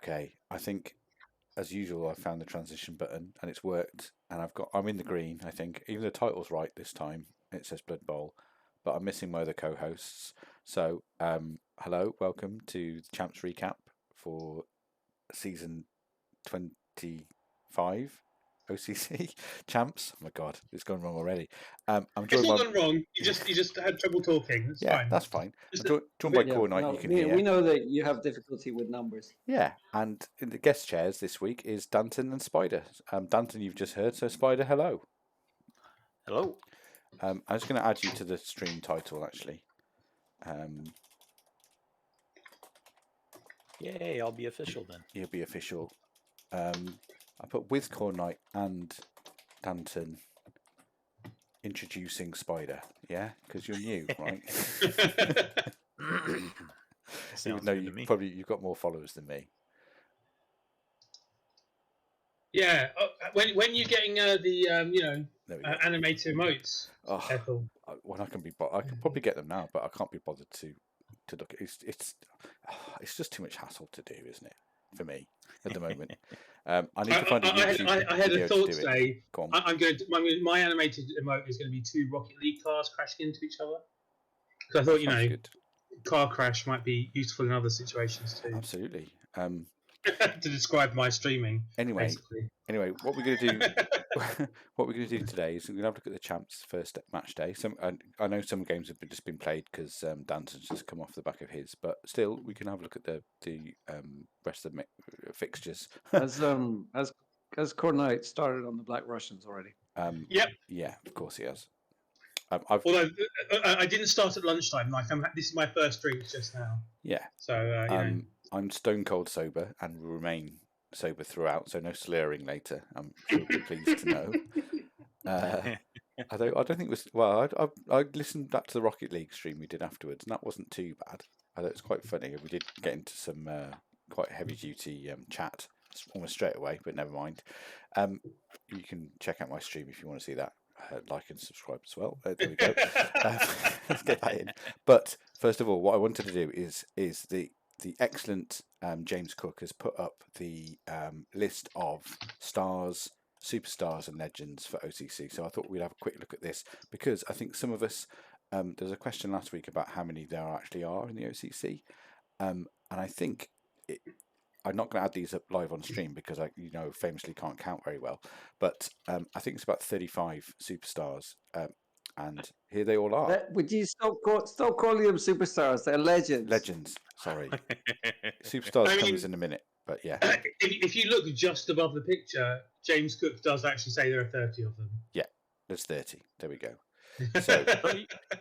Okay, I think as usual I found the transition button and it's worked, and I'm in the green. I think even the title's right this time. It says Blood Bowl, but I'm missing my other co-hosts. So, hello, welcome to the Champs recap for season 25 OCC Champs. Oh my God, it's gone wrong already. I'm It's joined not by gone wrong. You just had trouble talking. That's fine. that's fine. Just I'm joined by Khornight. no, You can we hear. know that you have difficulty with numbers. Yeah, and in the guest chairs this week is Danton and Spydyr. Danton, you've just heard, so Spydyr, hello. Hello. I'm just going to add you to the stream title, actually. Yay, I'll be official then. You'll be official. I put with Khornight and Danton introducing Spydyr, yeah? Because you're new, right? Even though you've got more followers than me. Yeah. When you're getting the animated emotes, Oh, Ethel. When I can probably get them now, but I can't be bothered to look. It's just too much hassle to do, isn't it? For me at the moment. I need to find a YouTube I had video a thought to do today. Go on. I'm going to my animated emote is going to be 2 Rocket League cars crashing into each other. Because I thought good. car crash might be useful in other situations too. Absolutely. To describe my streaming. Anyway, what we're going to do, what we're going to do today is we're going to have a look at the Champs' first match day. I know some games have just been played because Danton's just come off the back of his, but still we can have a look at the rest of the fixtures. Has Khornight started on the Black Russians already? Yep. Yeah, of course he has. Although I didn't start at lunchtime. This is my first drink just now. Yeah. So I'm stone cold sober and will remain sober throughout, so no slurring later. I'm sure you'll be pleased to know. I don't think it was. Well, I listened back to the Rocket League stream we did afterwards, and that wasn't too bad. I thought it was quite funny. We did get into some quite heavy duty chat almost straight away, but never mind. You can check out my stream if you want to see that. Like and subscribe as well. There we go. Let's get that in. But first of all, what I wanted to do is the excellent James Cook has put up the list of stars, superstars, and legends for OCC. So I thought we'd have a quick look at this because I think some of us. There was a question last week about how many there actually are in the OCC, and I think I'm not going to add these up live on stream because I, famously can't count very well. But I think it's about 35 superstars, and here they all are. Would you stop calling them superstars? They're legends. Legends. Sorry, superstars comes in a minute. But yeah, if you look just above the picture, James Cook does actually say there are 30 of them. Yeah, there's 30. There we go. So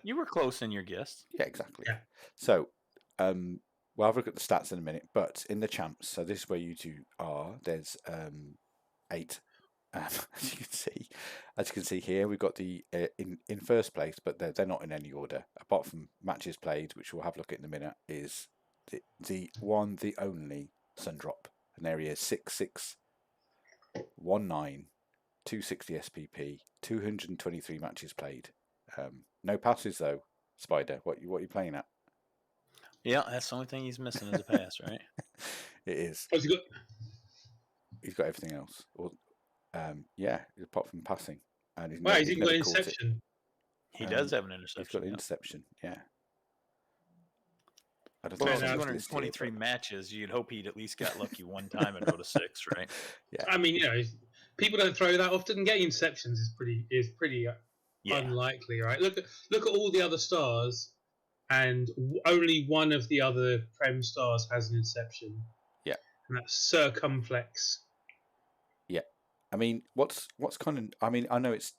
you were close in your guess. Yeah, exactly. Yeah. So we'll have a look at the stats in a minute. But in the Champs, so this is where you two are. There's 8. As you can see here, we've got the in first place, but they're not in any order. Apart from matches played, which we'll have a look at in a minute, is the one, the only Sundrop. And there he is, 6'6", 1'9", 260 SPP, 223 matches played. No passes though. Spydyr, what are you playing at? Yeah, that's the only thing he's missing is a pass, right? It is. What's he got? He's got everything else. Or, apart from passing. And he's he's even got an interception. He does have an interception. He's got an interception, yeah. Well, 223 matches, you'd hope he'd at least got lucky one time and go to 6, right? Yeah. I mean, people don't throw that often. Getting interceptions is pretty unlikely, right? Look at all the other stars, and only one of the other Prem stars has an interception. Yeah, and that's Circumflex. Yeah, I mean, what's kind of? I mean, I know it's.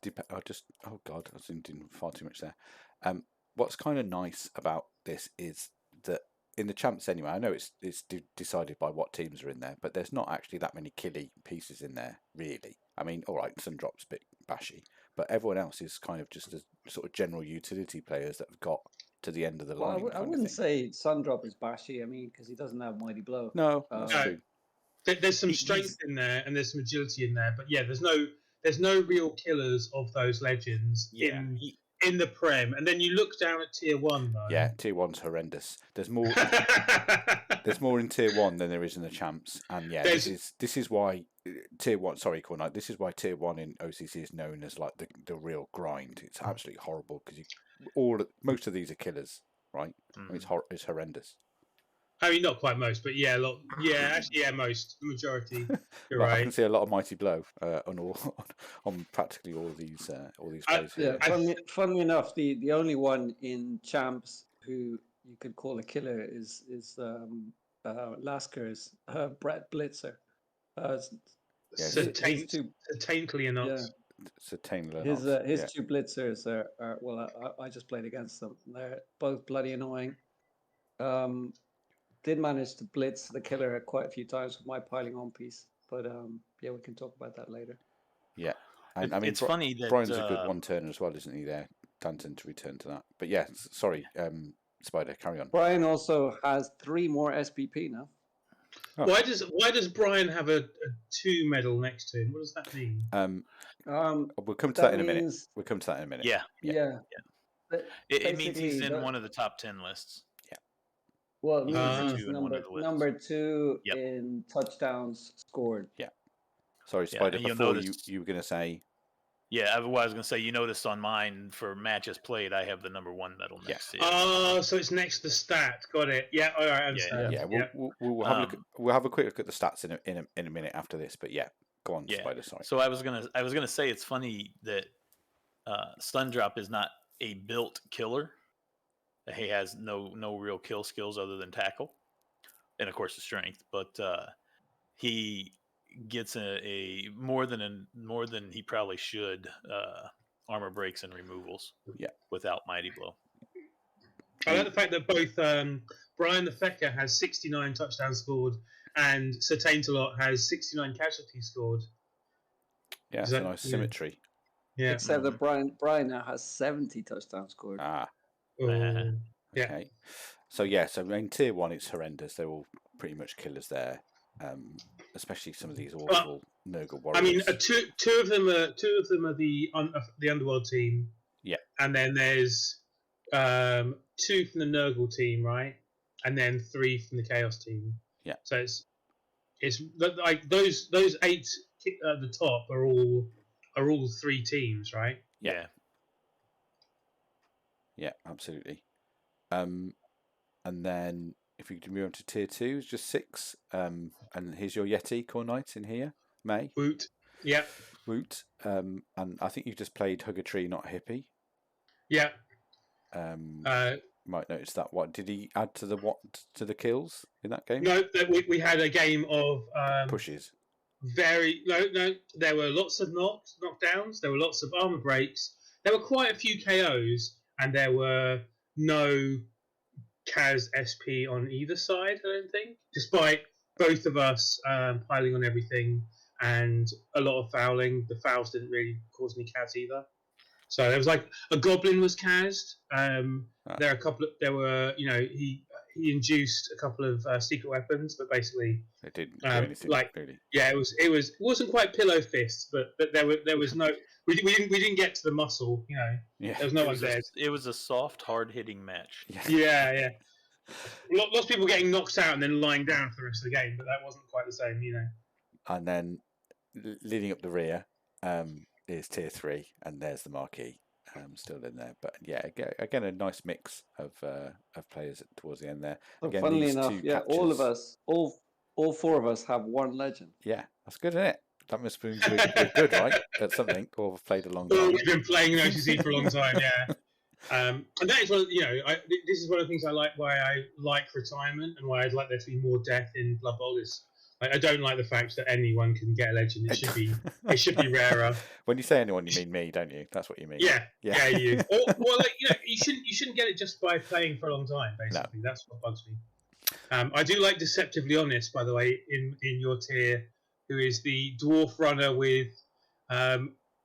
Oh God, I zoomed in far too much there. What's kind of nice about this is that in the Champs anyway, I know it's decided by what teams are in there, but there's not actually that many killy pieces in there, really. I mean, all right, Sundrop's a bit bashy, but everyone else is kind of just a sort of general utility players that have got to the end of the line. I wouldn't say Sundrop is bashy. I mean, because he doesn't have Mighty Blow. No, that's true. There's some strength in there, and there's some agility in there, but yeah, there's no real killers of those legends in the Prem, and then you look down at Tier 1, though. Yeah, Tier 1's horrendous. There's more. There's more in Tier 1 than there is in the Champs, and yeah, this is why Tier 1. Sorry, Khornight. This is why Tier 1 in OCC is known as like the real grind. It's absolutely horrible because most of these are killers, right? I mean, it's horrendous. I mean, not quite most, but yeah, a lot. Yeah, actually, yeah, most. The majority. You're Well, right. I can see a lot of mighty blow on practically all these players here. Yeah, funnily enough, the only one in Champs who you could call a killer is Lasker's Brett Blitzer. Certainly not. Yeah. His two blitzers are well. I just played against them. They're both bloody annoying. Did manage to blitz the killer quite a few times with my piling on piece, but yeah, we can talk about that later. Yeah, and I mean, it's funny that Brian's a good one turner as well, isn't he? There, Danton, to return to that. But yeah, sorry, Spydyr, carry on. Brian also has 3 more SPP now. Oh. Why does Brian have a 2 medal next to him? What does that mean? We'll come to that in a minute. We'll come to that in a minute. Yeah. It means he's in one of the top 10 lists. Yeah. Well, it means he's number 2 yep. in touchdowns scored. Yeah. Sorry, Spydyr. Before you were going to say. Yeah, I was going to say, you noticed on mine for matches played, I have the number 1 medal next to it. Oh, so it's next to the stat. Got it. Yeah, all right. We'll have a look. We'll have a quick look at the stats in a minute after this. But yeah, go on, Spydyr. Sorry. So I was gonna say it's funny that Stundrop is not a built killer. He has no real kill skills other than tackle, and of course the strength. But he gets a more than he probably should armor breaks and removals. Yeah, without mighty blow. I like the fact that both Brian the Fecker has 69 touchdowns scored and Sir Taintalot has 69 casualties scored. Yeah, it's a nice symmetry. Yeah, except that Brian now has 70 touchdowns scored. Yeah. Okay. So in Tier 1 it's horrendous. They're all pretty much killers there. Especially some of these awful Nurgle warriors. I mean, two of them are the Underworld team. Yeah. And then there's 2 from the Nurgle team, right? And then 3 from the Chaos team. Yeah. So it's like those 8 at the top are all 3 teams, right? Yeah. Yeah, absolutely. And then if we could move on to Tier 2, it's just 6. And here's your Yeti Khornight in here, May. Woot. Yeah. Woot. And I think you've just played Hug a Tree, not Hippie. Yeah. Might notice that. What did he add to the kills in that game? No, we had a game of pushes. No. There were lots of knockdowns. There were lots of armor breaks. There were quite a few KOs, and there were no Kaz SP on either side. I don't think, despite both of us piling on everything and a lot of fouling. The fouls didn't really cause any Kaz either. So there was like a goblin was Kaz'd. There were he induced a couple of secret weapons, but basically it didn't do anything. Really. Yeah, it wasn't quite pillow fists, but there was no. We didn't get to the muscle. There was no one dead. It was a soft, hard hitting match. Yeah. Lots of people getting knocked out and then lying down for the rest of the game, but that wasn't quite the same, And then leading up the rear is Tier 3, and there's the marquee still in there. But yeah, again a nice mix of players towards the end there. Again, funnily enough, all of us, all 4 of us have 1 legend. Yeah, that's good, isn't it? That must be we're good, right? At something, or we've played a long time. We've been playing in OCC for a long time, yeah. And that is this is one of the things I like. Why I like retirement and why I'd like there to be more death in Blood Bowl is I don't like the fact that anyone can get a legend. It should be rarer. When you say anyone, you mean me, don't you? That's what you mean. Yeah, you. Or you shouldn't get it just by playing for a long time. Basically, That's what bugs me. I do like Deceptively Honest, by the way, in your tier, who is the dwarf runner with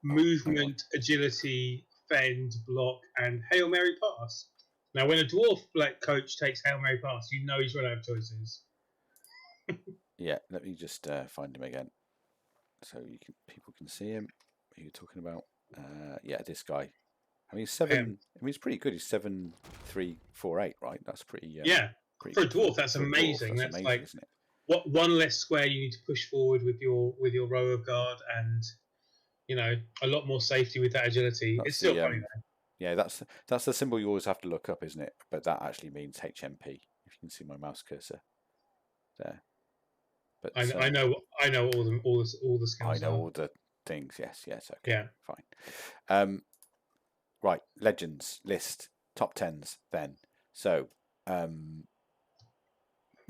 movement, agility, fend, block, and Hail Mary pass. Now, when a dwarf coach takes Hail Mary pass, you know he's run out of choices. Yeah, let me just find him again, so people can see him. Who you're talking about? Yeah, this guy, I mean, 7. I mean, it's pretty good. He's 7.348, right? That's pretty. Pretty for a dwarf, that's amazing. That's amazing, like, isn't it? What one less square you need to push forward with your row of guard, and a lot more safety with that agility. It's still funny though. Yeah, that's the symbol you always have to look up, isn't it? But that actually means HMP. If you can see my mouse cursor there. But I know all the skills. I know all the things. Yes. Okay. Yeah. Fine. Right. Legends list top 10s then. So, amount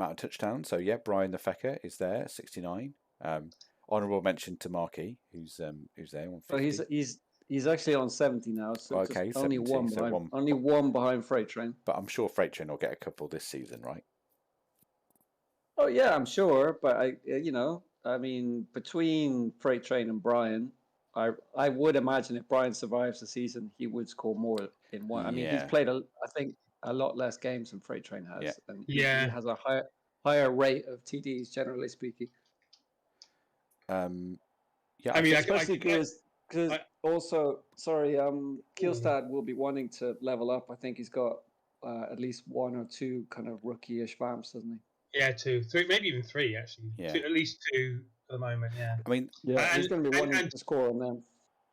of touchdowns. So yeah, Brian the Fecker is there, 69. Honourable mention to Marquis, who's there on 50. So he's actually on 70 now. So okay, only 70, only one behind Freight Train. But I'm sure Freight Train will get a couple this season, right? Oh yeah, I'm sure. But I mean, between Freight Train and Brian, I would imagine if Brian survives the season, he would score more in one. I mean, he's played I think a lot less games than Freight Train has, and he has a higher rate of TDs, generally speaking. Yeah, I mean, especially because also, sorry, Kielstad will be wanting to level up. I think he's got at least 1 or 2 kind of rookie-ish vamps, doesn't he? Yeah, 2, 3, maybe even 3 actually. Yeah. At least 2 at the moment. Yeah. I mean, he's going to be wanting to score on them.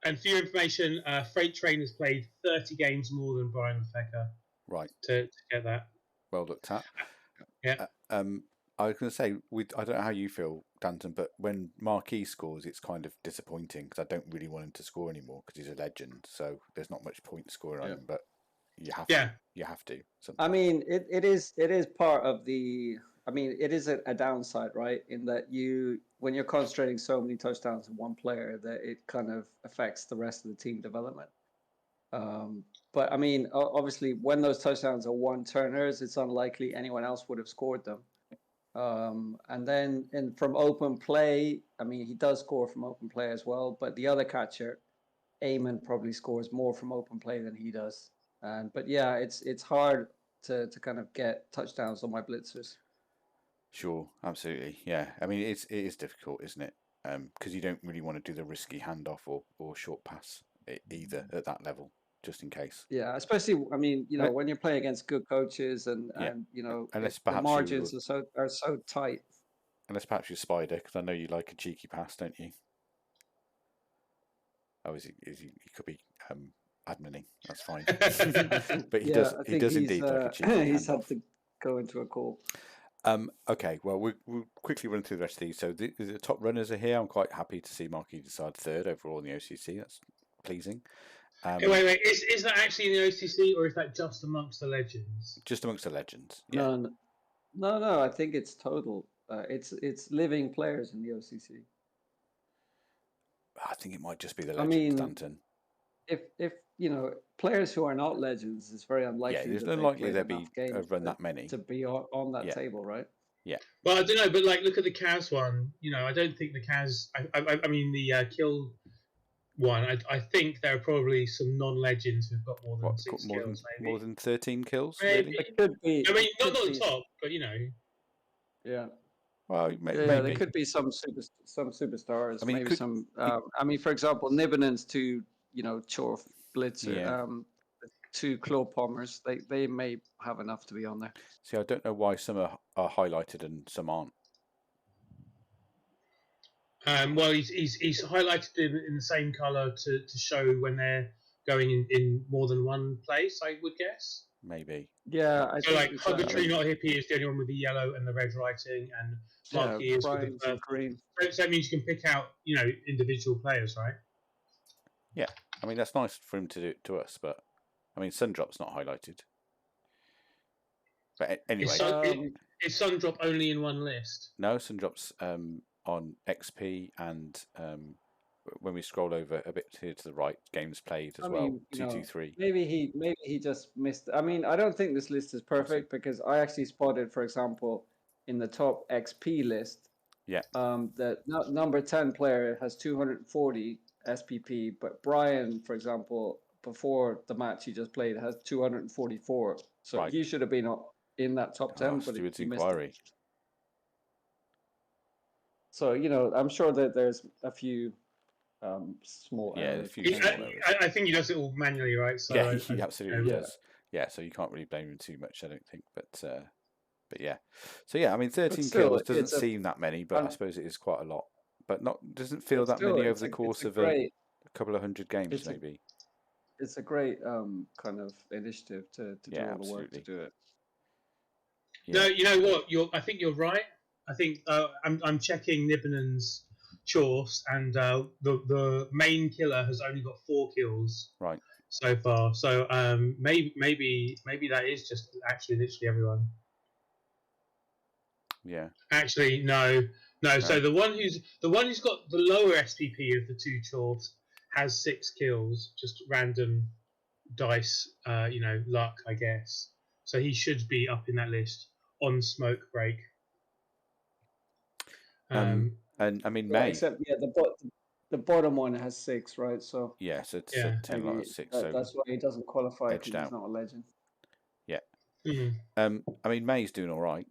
And for your information, Freight Train has played 30 games more than Brian Fecker. Right. To get that. Well looked at. Yeah. I was going to say, I don't know how you feel, Danton, but when Marquis scores, it's kind of disappointing because I don't really want him to score anymore because he's a legend. So there's not much point scoring on him, but you have to. You have to. Sometimes. I mean, it is part of the. I mean, it is a downside, right? In that when you're concentrating so many touchdowns on one player, that it kind of affects the rest of the team development. But I mean, obviously, when those touchdowns are one-turners, it's unlikely anyone else would have scored them. And then from open play, I mean, he does score from open play as well, but the other catcher, Eamon, probably scores more from open play than he does. But yeah, it's hard to kind of get touchdowns on my blitzers. Sure, absolutely. Yeah, I mean, it is difficult, isn't it? Because you don't really want to do the risky handoff or short pass either at that level, just in case. Yeah, especially, I mean, when you're playing against good coaches and unless the margins are so tight. Unless perhaps you're Spydyr, because I know you like a cheeky pass, don't you? Oh, he could be admining. That's fine. But he does indeed like a cheeky He's handoff. had to go into a call. Okay, well, we'll quickly run through the rest of these. So the top runners are here. I'm quite happy to see Marquis decide 3rd overall in the OCC. That's pleasing. Wait. Is that actually in the OCC, or is that just amongst the legends? Just amongst the legends. Yeah. No. I think it's total. It's living players in the OCC. I think it might just be the legends, Danton. If players who are not legends, it's very unlikely. Yeah, there's unlikely there'll be run that many to be on that table, right? Yeah. Well, I don't know, but like, look at the Cavs one. I don't think the Cavs. I mean, the Kill one. I think there are probably some non-legends who've got more than 6 kills, maybe more than 13 kills. Maybe. Really? It could be. I mean, not the top, but Yeah. Well, maybe. There could be some superstars. I mean, maybe some. I mean, for example, Nibbenen's 2, Chorf Blitzer, 2 Claw Pommers. They may have enough to be on there. See, I don't know why some are highlighted and some aren't. Well, he's highlighted in the same colour to show when they're going in more than one place, I would guess. Maybe. Yeah. So like Huggertree, not Hippie, is the only one with the yellow and the red writing, and Marquis is with the green. So that means you can pick out, individual players, right? Yeah. I mean, that's nice for him to do it to us, but I mean, Sundrop's not highlighted. But anyway. Is Sundrop only in one list? No, Sundrop's on XP and when we scroll over a bit here to the right, games played as well. 223. Maybe he just missed. I mean, I don't think this list is perfect because I actually spotted, for example, in the top XP list, that number 10 player has 240 SPP, but Brian, for example, before the match he just played, has 244. So he should have been in that top 10, but he missed it. So I'm sure that there's a few small Yeah, errors. a few small errors. I think he does it all manually, right? So Yeah, he absolutely yeah. does. Yeah, so you can't really blame him too much, I don't think. But yeah. So yeah, I mean, 13 still, kills doesn't it's a seem that many, but I fun- suppose it is quite a lot. But doesn't feel but that still, many over it's the a course of great a couple of hundred games, it's a maybe. it's a great kind of initiative to do Yeah, all the work to absolutely. do it. No, Yeah. you know what? I think you're right. I think I'm checking Nibbanen's chores, and the main killer has only got 4 kills Right. so far. So maybe that is just actually literally everyone. Yeah. Actually, no. So No. the one who's got the lower SPP of the 2 chores has 6 kills, just random dice, luck, I guess. So he should be up in that list on smoke break. And I mean, Well, May. except the bottom one has 6, right? So Yeah, so it's Yeah. 10 out of 6. So that's why he doesn't qualify because edged he's out. not a legend. Yeah. Mhm. I mean, May's doing all right.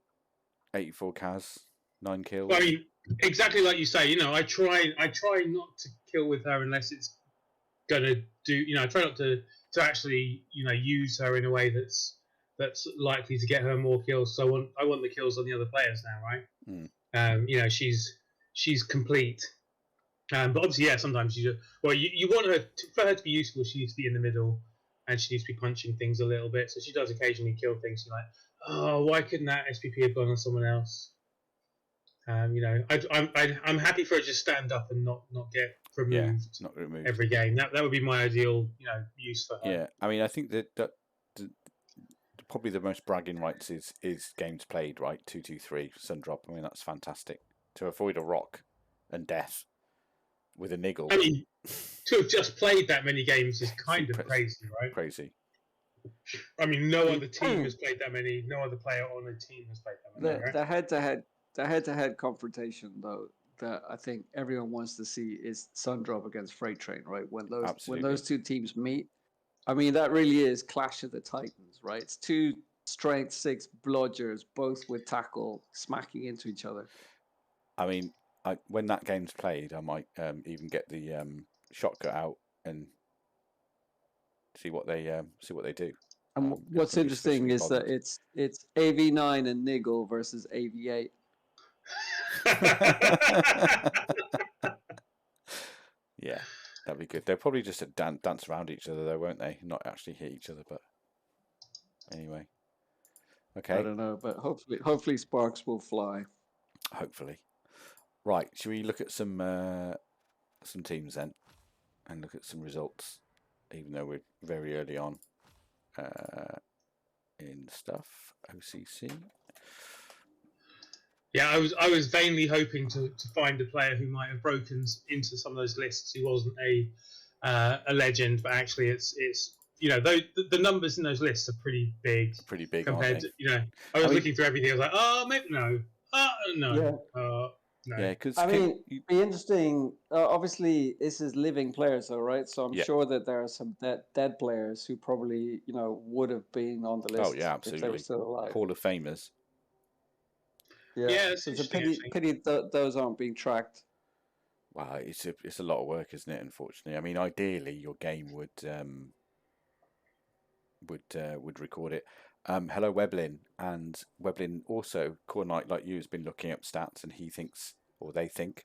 84 Kaz, 9 kills. Well, I mean, exactly like you say. I try not to kill with her unless it's gonna do. I try not to actually use her in a way that's likely to get her more kills. So I want the kills on the other players now, right? She's complete. But obviously, yeah, sometimes you want her for her to be useful. She needs to be in the middle, and she needs to be punching things a little bit. So she does occasionally kill things. You're like, oh, why couldn't that SPP have gone on someone else? I'm happy for her to just stand up and not get removed. Yeah, not removed every game. That would be my ideal, use for her. Yeah, I mean, I think that probably the most bragging rights is games played, right? 2-2-3 Sundrop. I mean, that's fantastic to avoid a rock and death with a niggle. I mean, to have just played that many games is kind of crazy, right? Crazy. I mean, no other team has played that many. No other player on a team has played that many. Right? The head-to-head confrontation, though, that I think everyone wants to see is Sundrop against Freight Train, right? When those two teams meet, I mean, that really is Clash of the Titans, right? It's 2 strength 6 blodgers, both with tackle, smacking into each other. I mean, when that game's played, I might even get the shotgun out and see what they do. And what's interesting is that it's AV9 and Niggle versus AV8. Yeah, that'd be good. They'll probably just dance around each other, though, won't they? Not actually hit each other, but anyway. Okay. I don't know, but hopefully sparks will fly. Hopefully. Right. Should we look at some teams then, and look at some results, even though we're very early on in stuff. OCC. Yeah, I was vainly hoping to find a player who might have broken into some of those lists who wasn't a legend, but actually it's the numbers in those lists are pretty big. Pretty big, compared aren't they? to I was looking through everything. I was like, oh, maybe no, no, Yeah. no. Yeah, because it'd be interesting. Obviously, this is living players, though, right? So I'm sure that there are some dead players who probably would have been on the list. Oh yeah, absolutely. If they were still alive. Hall of Famers. Yeah, so it's a pity those aren't being tracked. Wow, it's a lot of work, isn't it? Unfortunately, I mean, ideally your game would record it. Hello, Weblin, and Weblin also Khornight, like you, has been looking up stats, and he thinks, or they think,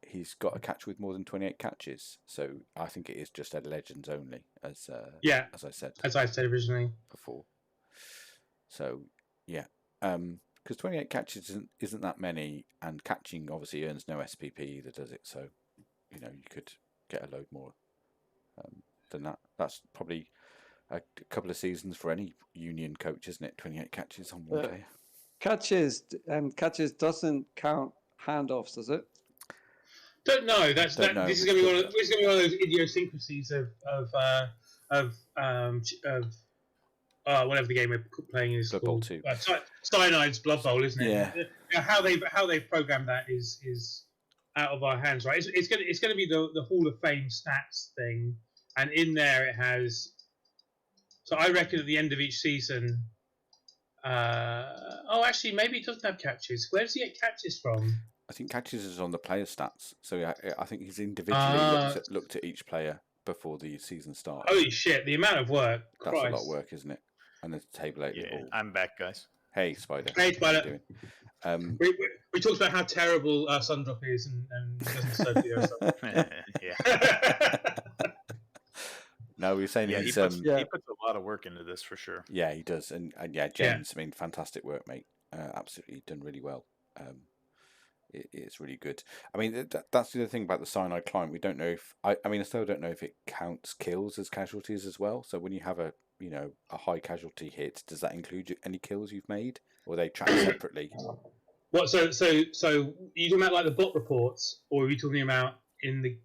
he's got a catch with more than 28 catches. So I think it is just at Legends only, as I said originally before. So yeah. Because 28 catches isn't that many, and catching obviously earns no SPP either, does it? So, you could get a load more than that. That's probably a couple of seasons for any union coach, isn't it? 28 catches on one player. Catches doesn't count handoffs, does it? Don't know. This is going to be one of those idiosyncrasies of whatever the game we're playing is Blood called. Bowl 2. Cyanide's Blood Bowl, isn't it? Yeah. How they've programmed that is out of our hands, right? It's going to be the Hall of Fame stats thing, and in there it has. So I reckon at the end of each season. Actually, maybe it doesn't have catches. Where does he get catches from? I think catches is on the player stats. So yeah, I think he's individually looked at each player before the season starts. Holy shit! The amount of work. That's Christ. a lot of work, isn't it? And there's a table out. Yeah, I'm back, guys. Hey, Spydyr. Hey, How you Spydyr. doing? We talked about how terrible Sundrop is and doesn't serve the stuff. Yeah. No, we were saying he puts a lot of work into this for sure. Yeah, he does, and yeah, James. I mean, fantastic work, mate. Absolutely done really well. It's really good. I mean, that's the other thing about the cyanide climb. We don't know if I still don't know if it counts kills as casualties as well. So when you have a high casualty hit, does that include any kills you've made, or are they tracked separately? What? So you talking about like the bot reports, or are you talking about in the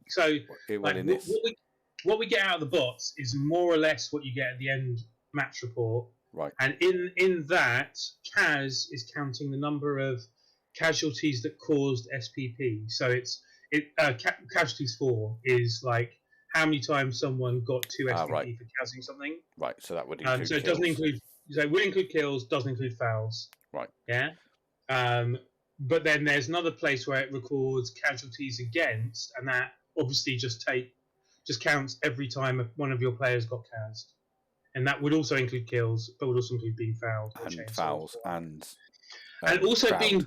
what we get out of the bots is more or less what you get at the end match report. Right. And in that, Kaz is counting the number of casualties that caused SPP. So casualties 4 is like how many times someone got 2 SPP for casting something. Right. So that would include. So it doesn't include. So it would include kills, doesn't include fouls. Right. Yeah. But then there's another place where it records casualties against, and that obviously just counts every time one of your players got cased. And that would also include kills, but would also include being fouled. And fouls and also crowd. being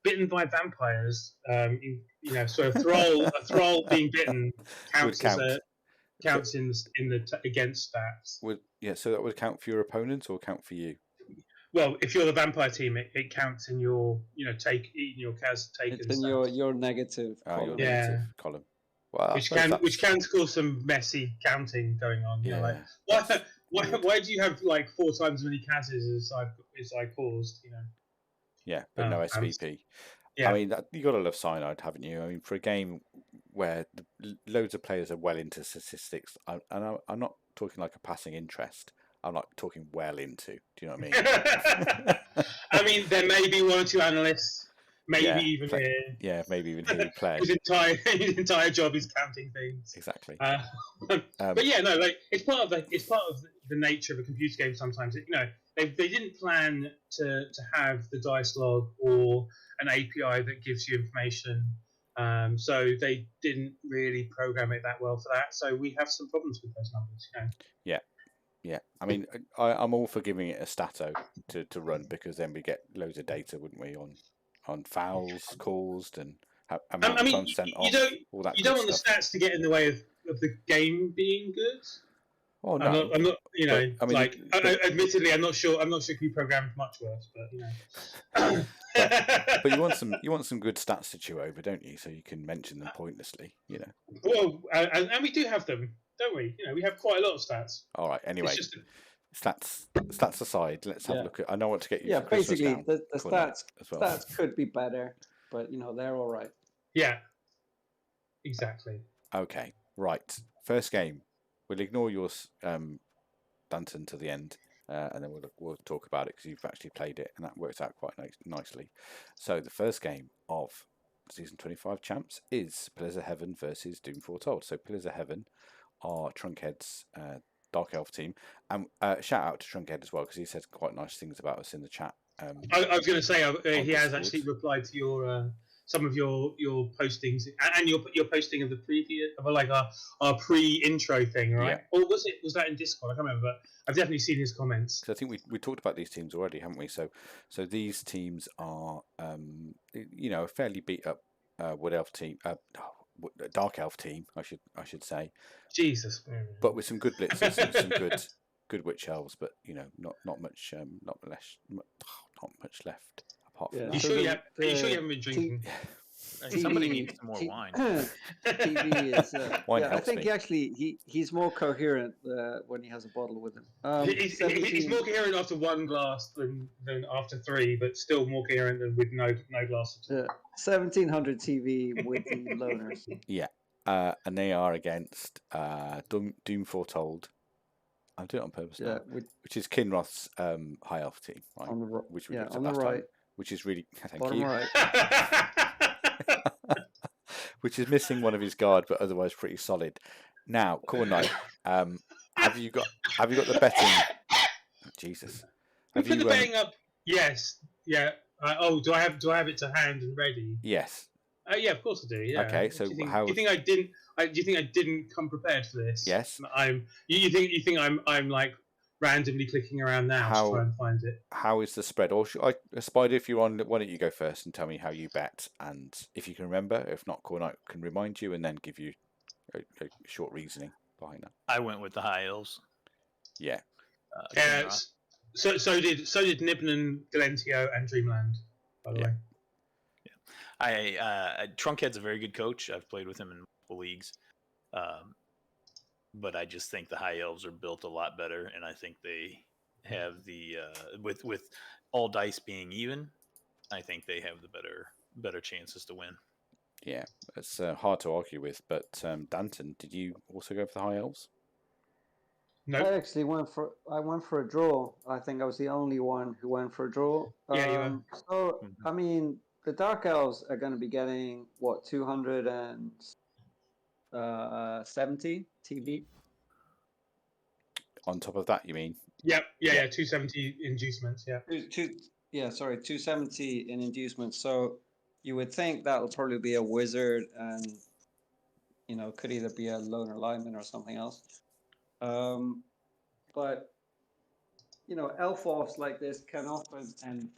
bitten by vampires. So a thrall being bitten counts in the against stats. So that would count for your opponent or count for you? Well, if you're the vampire team, it counts in your eating your Kaz taken. It's in your negative column. Your negative column. Well, which can cause some messy counting going on. Yeah. Why do you have like 4 times as many Kazes as I caused? Yeah, but no SVP. Yeah. I mean, you got to love cyanide, haven't you? I mean, for a game where loads of players are well into statistics, and I'm not talking like a passing interest. I'm like talking well into. Do you know what I mean? I mean, there may be 1 or 2 analysts, maybe even here. Yeah, maybe even here who play. His entire job is counting things. Exactly. But yeah, no, like it's part of the nature of a computer game. Sometimes they didn't plan to have the dice log or an API that gives you information. So they didn't really program it that well for that. So we have some problems with those numbers. Yeah. I mean, I'm all for giving it a stato to run, because then we get loads of data, wouldn't we, on fouls caused and amount of time sent off. All that. You don't want the stats to get in the way of the game being good. Oh no, I'm not. Admittedly, I'm not sure. If you programmed much worse, but but you want some good stats to chew over, don't you? So you can mention them pointlessly, Well, and we do have them, don't we? We have quite a lot of stats. All right. Anyway, stats aside, let's have a look at. I know what to get you. Yeah, for Christmas basically now, the stats as well. Stats could be better, but they're all right. Yeah. Exactly. Okay. Right. First game. We'll ignore yours, Danton, to the end, and then we'll talk about it because you've actually played it, and that works out quite nicely. So the first game of Season 25 Champs is Pillars of Heaven versus Doom Foretold. So Pillars of Heaven are Trunkhead's Dark Elf team, and shout out to Trunkhead as well, because he said quite nice things about us in the chat. I was going to say he has actually replied to your some of your postings and your posting of the previous of like our pre-intro thing, right? Yeah. Or was that in Discord? I can't remember, but I've definitely seen his comments. So I think we talked about these teams already, haven't we? So these teams are a fairly beat up Wood Elf team, Dark Elf team, I should say. Jesus. But with some good blitzers and some good Witch Elves, but not much left. Apart from that. You sure you haven't been drinking? Somebody needs some more wine. TV is. Wine I think he's more coherent when he has a bottle with him. He's more coherent after 1 glass than after 3, but still more coherent than with no glass at all. 1700 TV with the loners. Yeah, and they are against Doom Foretold. I'm doing it on purpose now. Which is Kinroth's High Elf team, right? Which we looked at last time. Which is really bottom right. Which is missing one of his guard, but otherwise pretty solid. Now, Khornight, have you got the betting? Oh, Jesus, we put the betting up. Yes, yeah. Do I have it to hand and ready? Yes. Yeah, of course I do. Yeah. Okay, so do you think, how? do you think I didn't? Do you think I didn't come prepared for this? Yes. You think I'm like randomly clicking around now to try and find it? How is the spread? Or should Spydyr, if you're on, why don't you go first and tell me how you bet, and if you can remember. If not, Khornight can remind you and then give you a short reasoning behind that. I went with the high elves. Yeah. So did Nibnan, Galentio, and Dreamland. By the way. Trunkhead's a very good coach. I've played with him in multiple leagues, but I just think the high elves are built a lot better, and I think they have the with all dice being even, I think they have the better chances to win. Yeah, it's hard to argue with. But Danton, did you also go for the high elves? No, I actually went for a draw. I think I was the only one who went for a draw. Yeah, you were. So I mean, the Dark Elves are going to be getting what 270 TV. On top of that, you mean? Yeah. 270 inducements. Yeah. 270 in inducements. So you would think that will probably be a wizard, and could either be a loner lineman or something else. But elf offs like this can often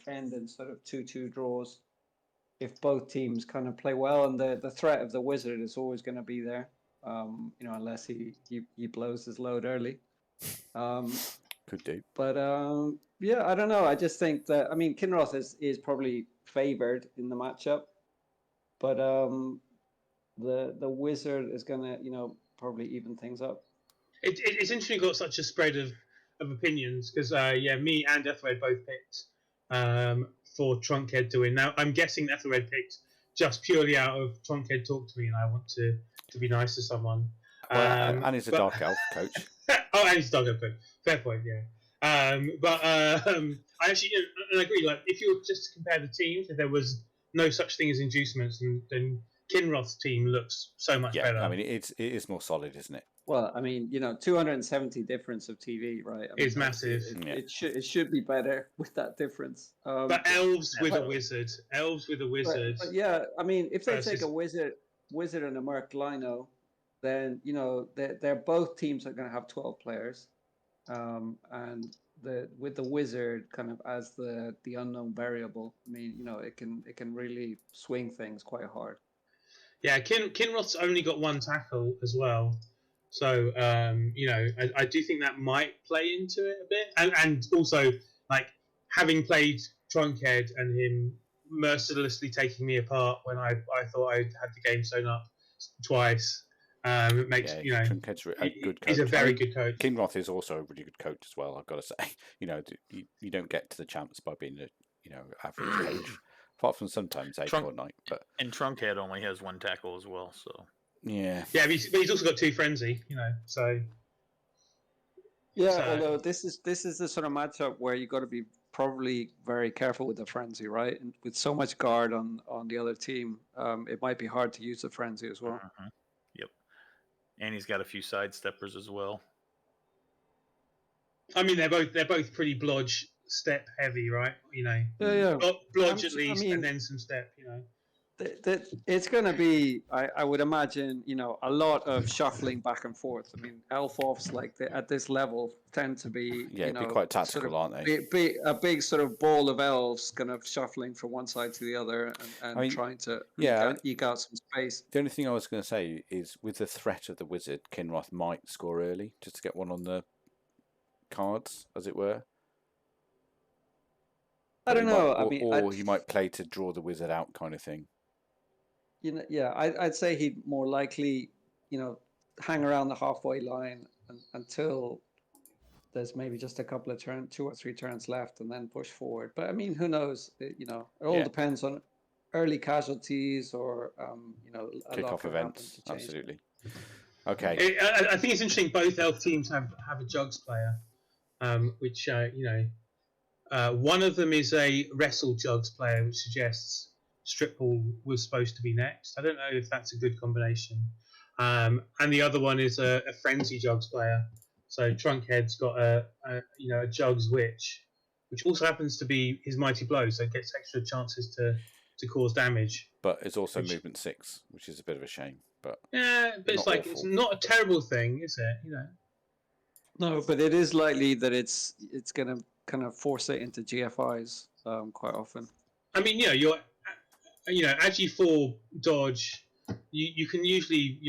end in sort of 2-2 draws if both teams kind of play well, and the threat of the wizard is always going to be there. Unless he blows his load early. Could do. But yeah, I don't know. I just think that Kinroth is probably favored in the matchup, but the wizard is gonna probably even things up. It's interesting. Got such a spread of opinions because me and Ethelred both picked for Trunkhead to win. Now I'm guessing Ethelred picked just purely out of Trunkhead talk to me, and I want to be nice to someone. And he's a dark elf coach. And he's a dark elf coach. Fair point. Yeah. I actually and I agree. Like, if you were just to compare the teams, if there was no such thing as inducements, then Kinroth's team looks so much better. I mean, it is more solid, isn't it? Well, 270 difference of TV, right? It's massive. It should be better with that difference. But elves with a wizard. But yeah, if they take a wizard and a Merc Lino, then they're both teams are going to have 12 players, and with the wizard kind of as the unknown variable. It can really swing things quite hard. Yeah, Kinroth's only got one tackle as well. So, I do think that might play into it a bit. And also, like, having played Trunkhead and him mercilessly taking me apart when I thought I had the game sewn up twice, it makes, Trunkhead's a good coach. He's a very good coach. Kinroth is also a really good coach as well, I've got to say. You don't get to the champs by being a, average coach. Apart from sometimes Khornight, but Trunkhead only has one tackle as well, so yeah. But he's also got two frenzy, so. Yeah, although this is the sort of matchup where you got to be probably very careful with the frenzy, right? And with so much guard on the other team, it might be hard to use the frenzy as well. Yep, and he's got a few sidesteppers as well. They're both pretty blodge step heavy, right? Yeah. Blodge at least, and then some step. It's going to be, I would imagine, a lot of shuffling back and forth. Elf offs at this level tend to be, be quite tactical, sort of aren't they? A big sort of ball of elves kind of shuffling from one side to the other and trying to eke out some space. The only thing I was going to say is with the threat of the wizard, Kinroth might score early just to get one on the cards, as it were. I don't know. Or he might play to draw the wizard out, kind of thing. I'd say he'd more likely, hang around the halfway line until there's maybe just a couple of 2 or 3 turns left, and then push forward. But who knows? It all depends on early casualties or kickoff events. Absolutely. Okay. I think it's interesting. Both elf teams have a jugs player, which one of them is a wrestle jugs player, which suggests Stripball was supposed to be next. I don't know if that's a good combination. And the other one is a frenzy jugs player. So Trunkhead's got a jugs witch, which also happens to be his mighty blow, so it gets extra chances to to cause damage. But it's also movement 6, which is a bit of a shame. But yeah, but it's like it's not a terrible thing, is it? You know. No, but it is likely that it's going to kind of force it into GFIs quite often. I mean, Agi 4 dodge, you can usually,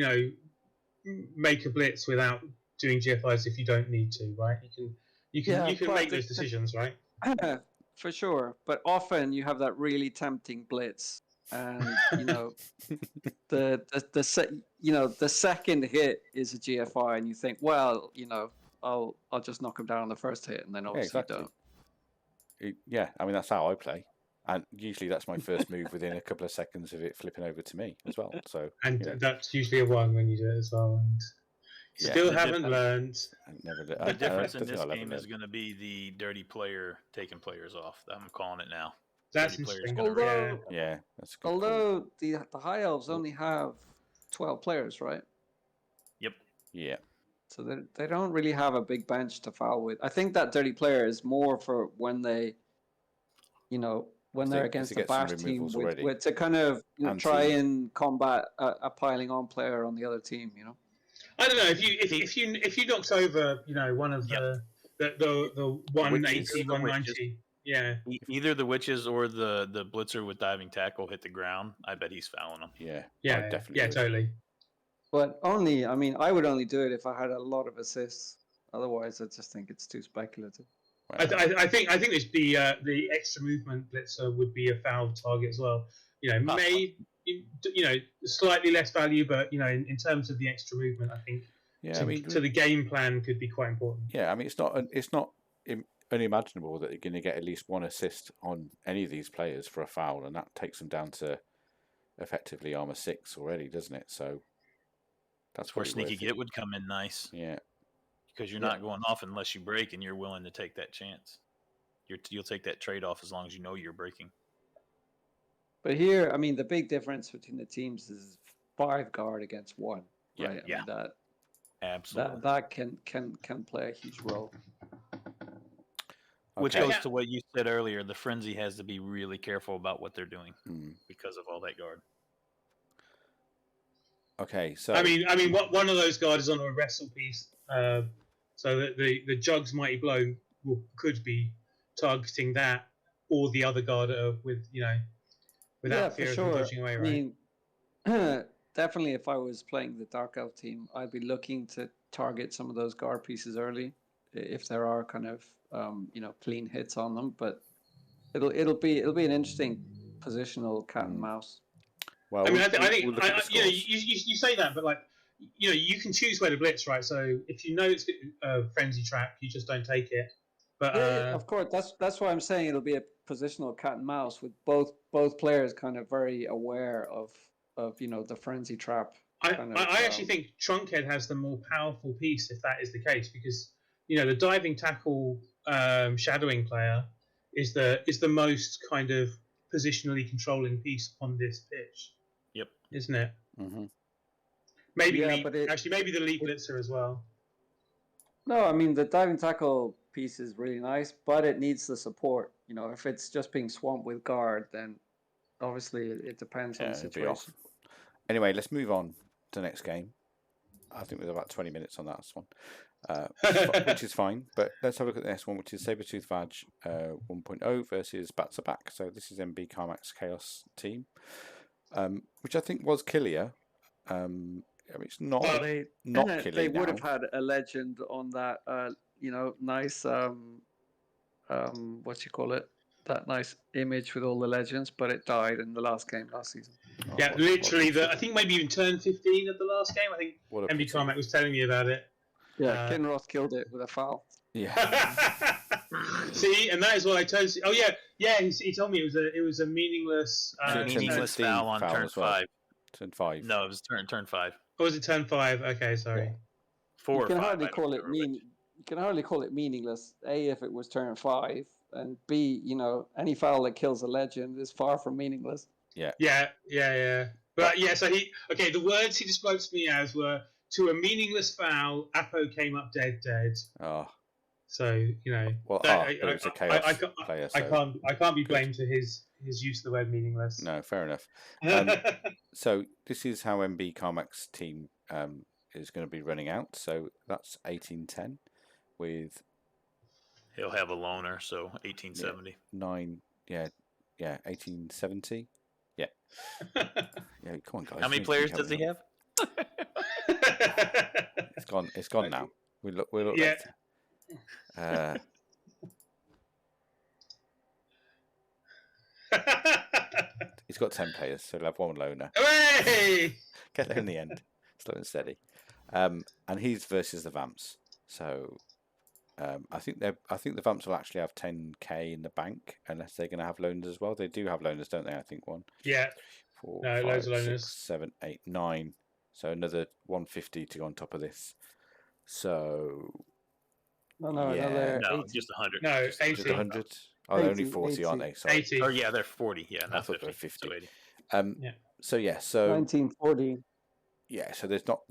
make a blitz without doing GFIs if you don't need to, right? You can make those decisions, right? For sure, but often you have that really tempting blitz, and the second hit is a GFI, and you think, well, I'll just knock him down on the first hit, and then obviously don't. Yeah, I mean that's how I play, and usually that's my first move within a couple of seconds of it flipping over to me as well. So that's usually a 1 when you do it as well. And still haven't learned. The difference in this game is going to be the dirty player taking players off. I'm calling it now. That's interesting. Although, that's a good although the High Elves only have 12 players, right? Yep. Yeah. So they don't really have a big bench to foul with. I think that dirty player is more for when they, when they're against the bash team with to kind of try and combat a piling on player on the other team. I don't know if you knocked over one of the 180, 190. Yeah. Either the witches or the blitzer with diving tackle hit the ground. I bet he's fouling them. Yeah. Definitely. Yeah, totally. But I would only do it if I had a lot of assists. Otherwise, I just think it's too speculative. I think the extra movement blitzer would be a foul target as well. Slightly less value, but in terms of the extra movement, I think to the game plan could be quite important. Yeah, I mean it's not unimaginable that you're going to get at least 1 assist on any of these players for a foul, and that takes them down to effectively armor 6 already, doesn't it? So that's where Sneaky Git would come in nice. Yeah, because you're not going off unless you break, and you're willing to take that chance. You'll take that trade off as long as you know you're breaking. But here, I mean, the big difference between the teams is 5 guard against 1. Right? Yeah. I mean, that absolutely that can play a huge role. Which goes to what you said earlier. The frenzy has to be really careful about what they're doing because of all that guard. Okay, so I mean, one of those guards is on a wrestle piece, so that the Jug's Mighty Blow could be targeting that or the other guard without fear of dodging away. Right? I mean, definitely, if I was playing the Dark Elf team, I'd be looking to target some of those guard pieces early, if there are kind of clean hits on them. But it'll be an interesting positional cat and mouse. Well, I mean, I think you say that, but you can choose where to blitz, right? So if you know it's a frenzy trap, you just don't take it. But of course, that's why I'm saying it'll be a positional cat and mouse with both players kind of very aware of the frenzy trap. I actually think Trunkhead has the more powerful piece if that is the case, because the diving tackle shadowing player is the most kind of positionally controlling piece on this pitch. Yep, isn't it? Mm-hmm. Maybe maybe the lead blitzer as well. No, I mean the diving tackle piece is really nice, but it needs the support. If it's just being swamped with guard, then obviously it depends on the situation. Anyway, let's move on to the next game. I think we're about 20 minutes on that one, which is fine. But let's have a look at the next one, which is Sabertooth Vag 1.0 versus Bats Are Back. So this is MB Carmack's Chaos team, which I think was Killia. I mean, it's not Killia. They would have had a legend on that, nice, that nice image with all the legends, but it died in the last game last season. Yeah, literally. I think maybe even turned 15 at the last game. I think MB Carmack was telling me about it. Yeah, Kinroth killed it with a foul. Yeah. See, and that is what I told you. Oh yeah. He told me it was a meaningless foul on turn 5. Turn 5. No, it was turn 5. Oh, was it turn 5? Okay, sorry. Yeah. 4 or 5. You can hardly call it meaningless. A, if it was turn 5, and B, any foul that kills a legend is far from meaningless. Yeah. But so the words he described to me as were, to a meaningless foul, Apo came up dead. Oh. So you know, Well, that, but it's a chaos I player. I So can't be blamed for his use of the word meaningless. no, fair enough. So this is how MB Carmack's team is going to be running out. So that's 1810 with He'll have a loner, so 1870. 1870. Yeah. Yeah, come on, guys. How many players does he have? It's gone now. We look Yeah. later. He's got 10 players, so he'll have one loner. Hooray! Get there in the end, slow and steady. And he's versus the Vamps. So I think the Vamps will actually have 10k in the bank, unless they're going to have loners as well. They do have loners, don't they? I think 1, Yeah. 4, No, 5, loads of 6, loners. 7, 8, 9. So another 150 to go on top of this. So No, yeah. another No, 80. just 100. No, Just 80. Just 100. Oh, they're only 80, 40, aren't they? Sorry. 80. Oh yeah, they're 40. Yeah, I not thought they 50. were 50. So 80. Yeah. So yeah. So 1940. yeah. So there's not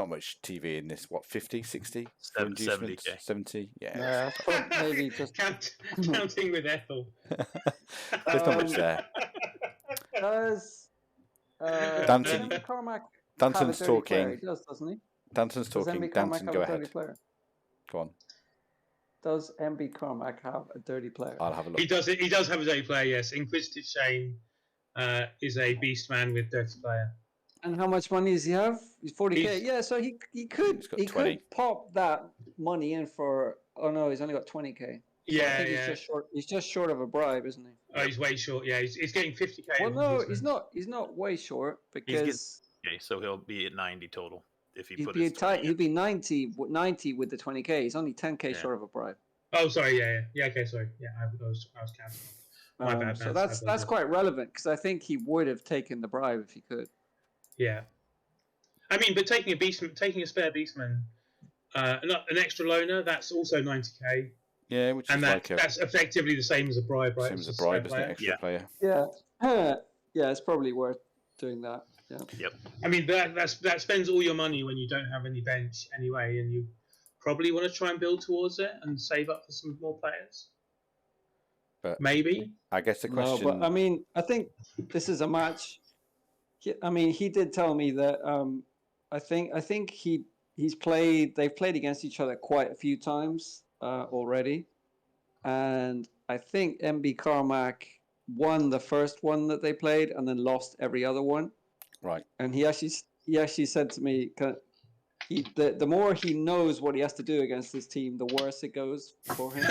much TV in this. What, 50, 60? 70K. 70. Yeah. Yeah, maybe just Counting with Ethel. There's not much there. does Danton- MB Carmack Danton's have a dirty player? talking. He does, doesn't he? Danton's Does talking. MB Carmack Danton, have go a dirty ahead. player? Go on. Does MB Carmack have a dirty player? I'll have a look. He does have a dirty player, yes. Inquisitive Shane is a beast man with dirty player. And how much money does he have? He's 40k. He's- Yeah, so he could He's got he 20. could pop that money in for. Oh no, he's only got 20k. So I Yeah, think yeah. he's just short. He's just short of a bribe, isn't he? Oh, he's way short. Yeah, he's getting 50k. Well, in no, enforcement. he's not. He's not way short getting- because Okay, so he'll be at 90 total if he he'd put be his 20 in. he'd be 90 with the 20k. He's only 10k Yeah. short of a bribe. Oh, sorry. Yeah. Okay, sorry. Yeah, I was counting. My bad, So man. that's quite relevant because I think he would have taken the bribe if he could. Yeah. I mean, but taking a spare beastman, an extra loner, that's also 90k, Yeah, which and is like that's effectively the same as a bribe, right? same as a It's bribe, spare isn't it? player. Extra player. Yeah, yeah, it's probably worth doing that. Yeah. Yep. I mean, that spends all your money when you don't have any bench anyway, and you probably want to try and build towards it and save up for some more players. But Maybe. I guess the question. No, but I mean, I think this is a match. He did tell me that. I think they've played against each other quite a few times already, and I think MB Carmack won the first one that they played and then lost every other one. Right. And he actually said to me, the more he knows what he has to do against this team, the worse it goes for him.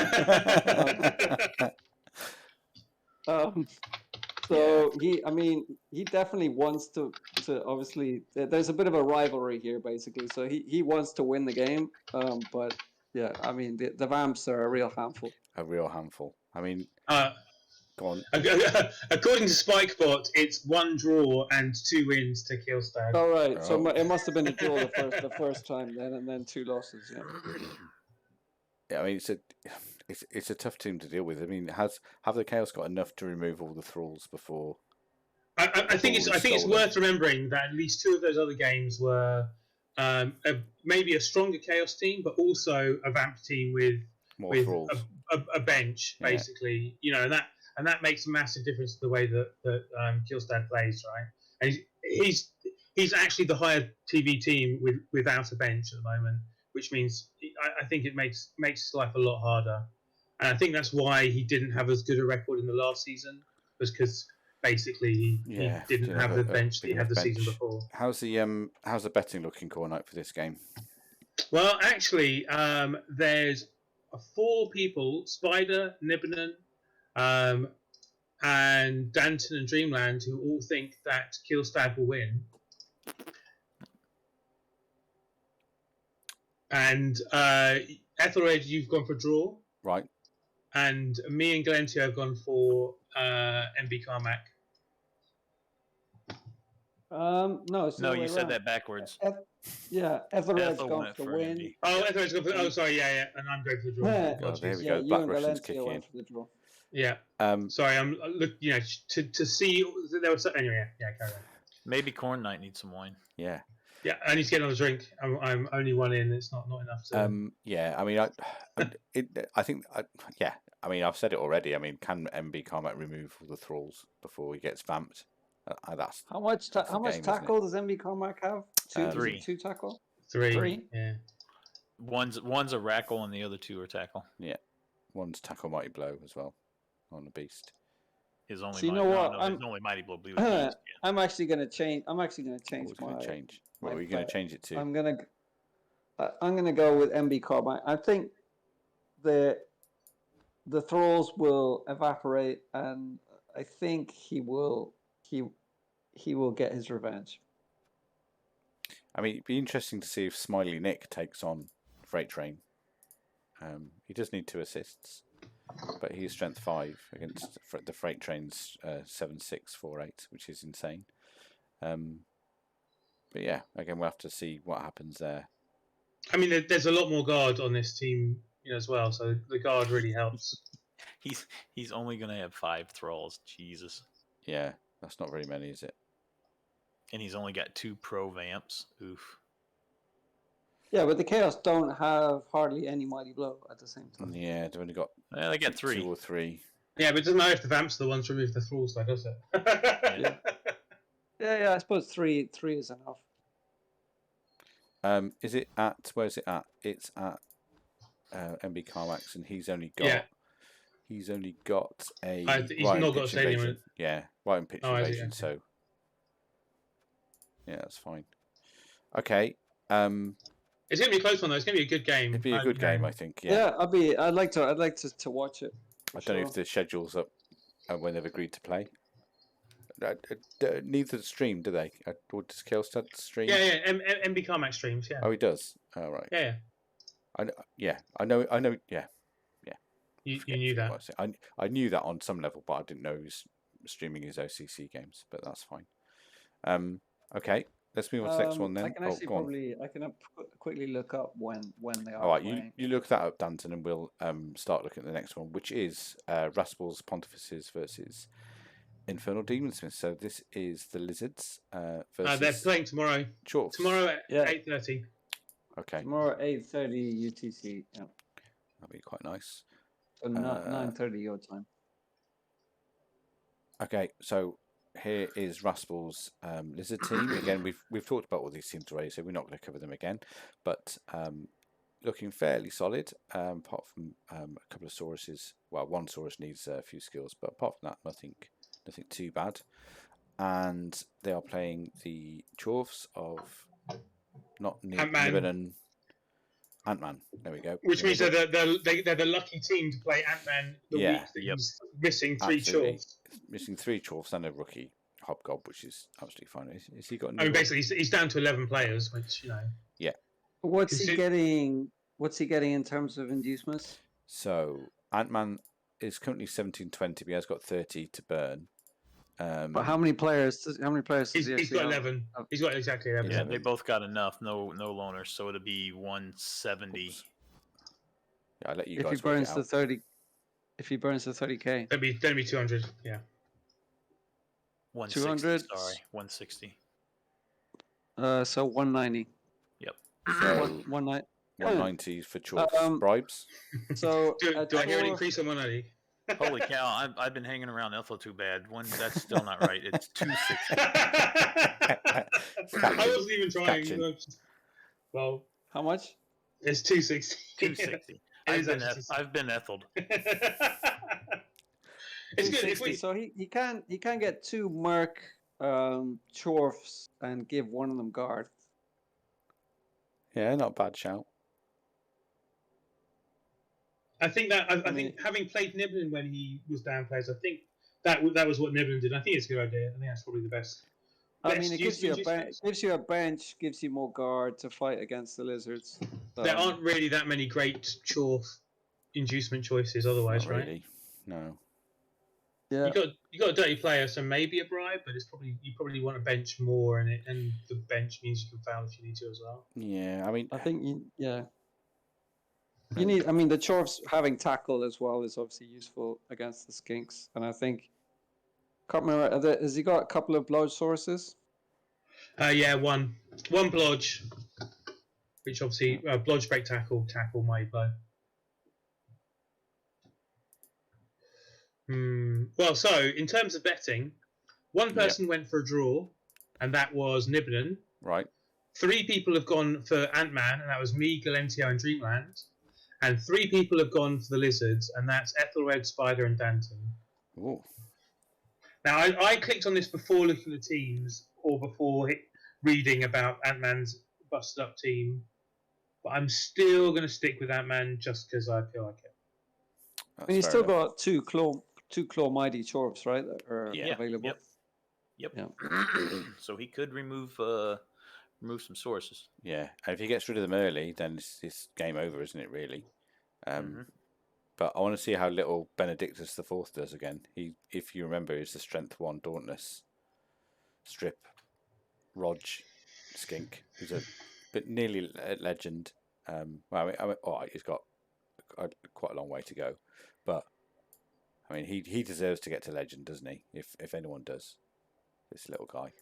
So he definitely wants to obviously. There's a bit of a rivalry here, basically. So he wants to win the game. But yeah, I mean the Vamps are a real handful. A real handful. I mean, go on. According to Spikebot, it's 1 draw and 2 wins to Killstag. All right, so Oh. it must have been a draw the first time then, and then 2 losses. Yeah. Yeah, I mean it's a tough team to deal with. I mean, have the Chaos got enough to remove all the thralls before? I think it's worth remembering that at least 2 of those other games were maybe a stronger Chaos team, but also a Vamp team with More thralls. a bench, basically. You know, and that makes a massive difference to the way that Killstad plays, right? And he's actually the higher TV team without a bench at the moment, which means I think it makes his life a lot harder. And I think that's why he didn't have as good a record in the last season, was because basically he didn't have the bench that he had the season before. How's the betting looking, Khornight, for this game? Well, actually, there's 4 people: Spydyr, Nibbenen, and Danton and Dreamland, who all think that Killstad will win. And Ethelred, you've gone for draw, Right. and me and Galentio have gone for MB Carmack. No, it's the No, other you way said around. that backwards. Ethelred's Ethel gone went for the for win. MB. Oh, Ethelred's gone for. Oh, sorry, yeah, and I'm going for the draw. Yeah. Oh, there we Yeah, go. you Black and Russians Galentio kicking in. went for the draw. Yeah. Sorry, I'm look. You know, to see there was anyway. Yeah, carry on. Maybe Khornight needs some wine. Yeah. Yeah, I need to get another drink. I'm only one in. It's not enough to. Yeah, I mean, I think, yeah. I mean, I've said it already. I mean, can MB Carmack remove all the thralls before he gets vamped? That's How much that's the how much game, isn't it? tackle does MB Carmack have? Two, is Three. it 2 tackle? Three. Yeah. One's a rackle and the other 2 are tackle. Yeah, one's tackle mighty blow as well on the beast. His only. So you know what? his only mighty blow blue. I'm actually gonna change. I'm actually gonna change What's my. going to change? What my are you going to bet. change it to? I'm gonna go with MB Carmack. I think the thralls will evaporate, and I think he will get his revenge. I mean, it'd be interesting to see if Smiley Nick takes on Freight Train. He does need 2 assists, but he's strength 5 against the Freight Train's 7-6-4-8, which is insane. But yeah, again, we'll have to see what happens there. I mean, there's a lot more guard on this team, as well. So the guard really helps. He's only going to have 5 thralls. Jesus. Yeah, that's not very many, is it? And he's only got 2 pro vamps. Oof. Yeah, but the Chaos don't have hardly any mighty blow at the same time. Yeah, they've only got. They get 3. 2 or 3. Yeah, but it doesn't matter if the vamps are the ones to remove the thralls, though, does it? Yeah. I suppose three is enough. Is it at? Where's it at? It's at MB Carmack's, and he's only got. Yeah. He's only got a. He's not got a stadium. Invasion. Yeah, right in pitch invasion. Okay. So. Yeah, that's fine. Okay. It's gonna be a close one though. It's gonna be a good game. It'd be a good game, I think. Yeah. Yeah, I'd like to watch it. I don't know if the schedule's up when they've agreed to play. Neither stream, do they? Or does Killstud stream? Yeah. MB Carmack streams. Yeah. Oh, he does. Oh, right. Yeah. I know. Yeah. You knew that. I knew that on some level, but I didn't know he was streaming his OCC games. But that's fine. Okay. Let's move on to the next one then. I can actually I can quickly look up when they are. All right, playing. you look that up, Danton, and we'll start looking at the next one, which is Raspel's Pontifices versus Infernal Demonsmiths. So this is the Lizards versus. They're playing tomorrow. Chorfs. Tomorrow at 8:30. Okay. Tomorrow 8:30 UTC. Yeah. That'll be quite nice. So 9:30 your time. Okay, so here is Raspel's Lizard team. Again, we've talked about all these teams already, so we're not going to cover them again. But looking fairly solid, apart from a couple of Sauruses. Well, one Saurus needs a few skills, but apart from that, nothing too bad. And they are playing the Chorfs of not Nibbin and Ant-Man. There we go. Which means they're the lucky team to play Ant-Man the week that he's missing 3 Chorfs. Missing 3 Chorfs and a rookie Hobgob, which is absolutely fine. Is he got? I mean, basically, he's down to 11 players, which Yeah. What's he getting? What's he getting in terms of inducements? So Ant-Man is currently 17-20, but he has got 30 to burn. But how many players? Does he he's got 11. He's got exactly 11. Yeah, they both got enough. No loners, so it'll be 170. Oops. Yeah, I'll let you if guys he burns work it the out. 30, if he burns the 30k, That'd be 200. Yeah. 160. 200. Sorry, 160. So 190. Yep. So 190. for Chorfs. Bribes. So Do I hear an increase on 190? Holy cow! I've been hanging around Ethel too bad. That's still not right. It's 260. I wasn't even trying. Catching. Well, how much? It's 260. 260. I've been etheled. It's good if we. So he can get 2 Merc Chorfs and give one of them guard. Yeah, not a bad shout. I think that I think having played Niblin when he was down players, I think that was what Niblin did. I think it's a good idea. I think that's probably the best. I mean, it gives you a bench, gives you more guard to fight against the Lizards. So. There aren't really that many great Chorf inducement choices otherwise, Not right? really. No. Yeah. You got a dirty player, so maybe a bribe, but you probably want a bench more, and the bench means you can foul if you need to as well. Yeah, I mean, I think you need. I mean, the Chorfs having tackle as well is obviously useful against the Skinks, and I think. Can't remember. Has he got a couple of blood sources? Yeah, one blodge, which obviously blodge, break, tackle my blow. Well, so in terms of betting, one person went for a draw, and that was Nibbenen. Right. 3 people have gone for Ant-Man, and that was me, Galentio, and Dreamland. And 3 people have gone for the Lizards, and that's Ethelred, Spydyr, and Danton. Ooh. Now, I clicked on this before looking at teams or before reading about Ant-Man's busted up team, but I'm still going to stick with Ant-Man just because I feel like it. And you still got two claw mighty Chorfs, right, that are available. Yep. So he could remove some sources. Yeah, and if he gets rid of them early, then it's game over, isn't it? Really. But I want to see how little Benedictus the Fourth does again. He, if you remember, is the Strength 1 Dauntless strip Rog skink, who's a bit nearly a legend. Well, I mean, all right, he's got quite a long way to go, but I mean, he deserves to get to legend, doesn't he? If anyone does, this little guy.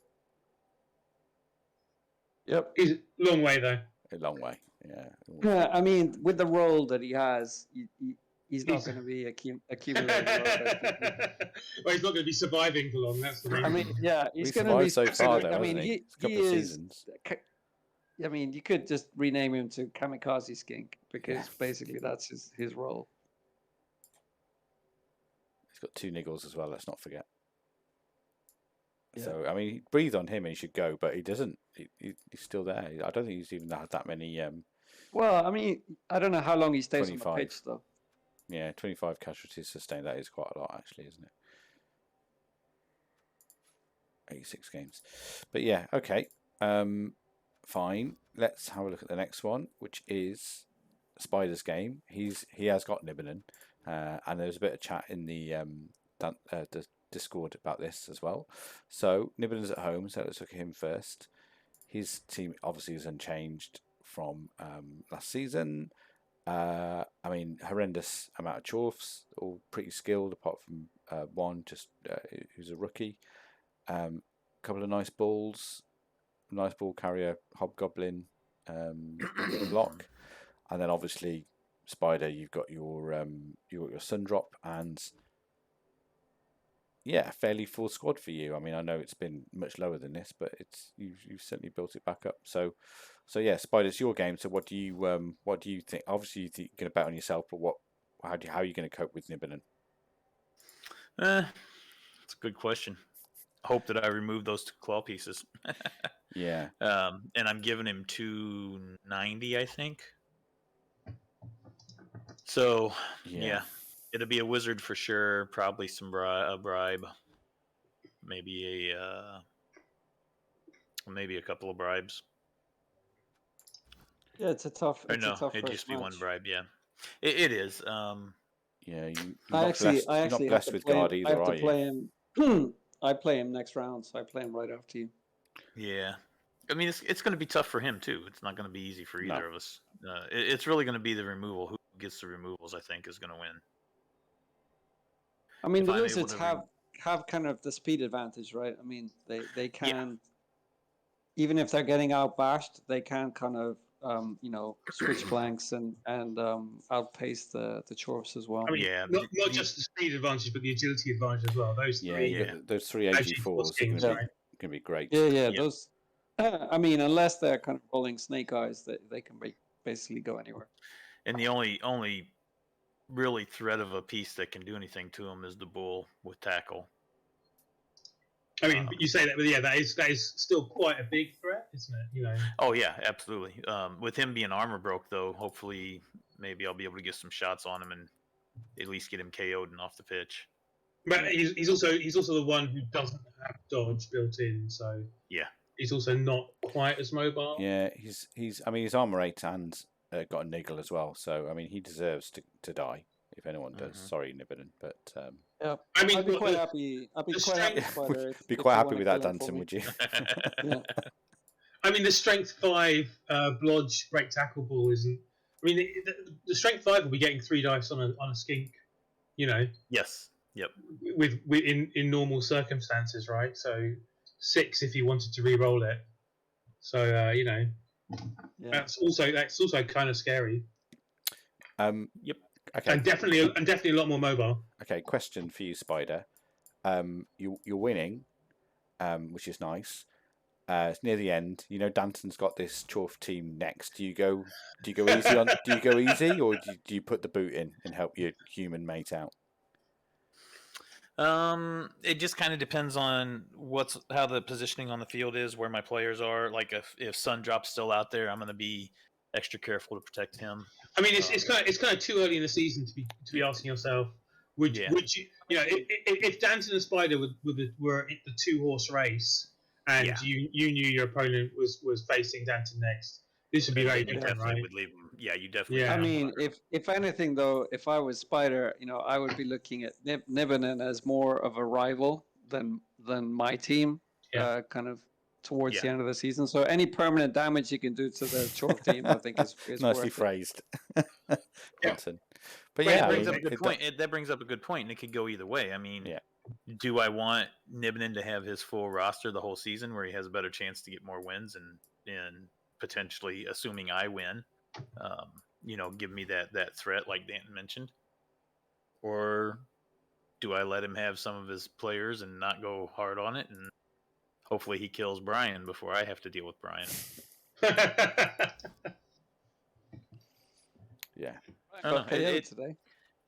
Yep, he's a long way though. A long way, yeah. Yeah, I mean, with the role that he has, he's not going to be accumulating. Well, he's not going to be surviving for long. That's the main. I mean, yeah, he's going to be so far, though. I mean, he? He is. I mean, you could just rename him to Kamikaze Skink because basically that's his role. He's got 2 niggles as well. Let's not forget. Yeah. So I mean, breathe on him and he should go, but he doesn't. He's still there. I don't think he's even had that many. Well, I mean, I don't know how long he stays 25. on the pitch though. Yeah, 25 casualties sustained. That is quite a lot, actually, isn't it? 86 games. But yeah, okay. Fine. Let's have a look at the next one, which is Spydyr's game. He has got Nibbenen, and there's a bit of chat in the Discord about this as well. So Nibbenen's at home, so let's look at him first. His team obviously is unchanged from last season. I mean, horrendous amount of Chorfs, all pretty skilled, apart from one just who's a rookie. Couple of nice balls, nice ball carrier, hobgoblin, block, and then obviously Spydyr. You've got your Sundrop and fairly full squad for you. I mean, I know it's been much lower than this, but you've certainly built it back up. So yeah, Spydyr, it's your game. So what do you think? Obviously, you're going to bet on yourself, but how are you going to cope with Nibbenen? It's a good question. Hope that I remove those 2 claw pieces. Yeah. And I'm giving him 290, I think. So yeah, it'll be a wizard for sure. Probably some bribe. Maybe a couple of bribes. Yeah, it's a tough. Or no, it'd just be one bribe. Yeah, it is. You're I not actually blessed with guard either, I have are to play him. I play him next round, so I play him right after you. Yeah, I mean it's going to be tough for him too. It's not going to be easy for either of us. It's really going to be the removal. Who gets the removals, I think, is going to win. I mean, the Lizards have kind of the speed advantage, right? I mean, they can, even if they're getting outbashed, they can kind of switch flanks and outpace the Chorfs as well. I mean, not just the speed advantage, but the agility advantage as well. Those 3 AG4s are going to be great. Yeah. Those. I mean, unless they're kind of rolling snake eyes, they can basically go anywhere. And the only really threat of a piece that can do anything to him is the bull with tackle. I mean, you say that, but yeah, that is still quite a big threat, isn't it? You know. Oh yeah, absolutely. With him being armor broke, though, hopefully maybe I'll be able to get some shots on him and at least get him KO'd and off the pitch. But he's also the one who doesn't have dodge built in, so yeah, he's also not quite as mobile. Yeah, he's armor 8 and got a niggle as well, so I mean he deserves to die if anyone does. Sorry, Nibbenen, but yeah, I mean, I'd be quite happy. Be quite happy with that, Danton, would you? Yeah. I mean, the strength 5 blodge break tackle ball isn't. I mean, the strength 5 will be getting 3 dice on a skink. You know. Yes. Yep. With in normal circumstances, right? So 6 if you wanted to re-roll it. So Yeah. that's also kind of scary, Yep. Okay. and definitely a lot more mobile. Okay. Question for you, Spydyr. You're winning, which is nice. It's near the end. You know, Danton's got this Chorf team next. Do you go easy on? Do you go easy, or do you put the boot in and help your human mate out? It just kind of depends on how the positioning on the field is, where my players are. Like if Sundrop's still out there, I'm going to be extra careful to protect him. I mean, it's kind of too early in the season to be asking yourself, would you if Danton and Spydyr were at the 2-horse race, and you knew your opponent was facing Danton next, this would be very different, right? Would leave him. Yeah, you definitely. Yeah. I mean, if anything though, if I was Spydyr, I would be looking at Nibbenen as more of a rival than my team, kind of towards the end of the season. So any permanent damage you can do to the Chorf team, I think is nicely worth phrased. Danton. But that yeah, brings up a good point. That brings up a good point, and it could go either way. I mean, do I want Nibbenen to have his full roster the whole season, where he has a better chance to get more wins and potentially, assuming I win, give me that threat like Danton mentioned? Or do I let him have some of his players and not go hard on it, and hopefully he kills Brian before I have to deal with Brian? Yeah. I don't know.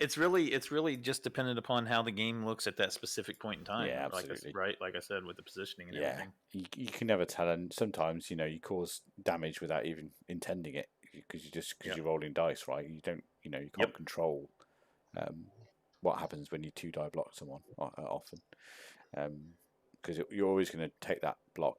It's really just dependent upon how the game looks at that specific point in time. Yeah, absolutely. Like I said, with the positioning and everything. You can never tell, and sometimes you cause damage without even intending it because you're rolling dice, right? You don't, you can't control what happens when you 2-die block someone often, because you're always going to take that block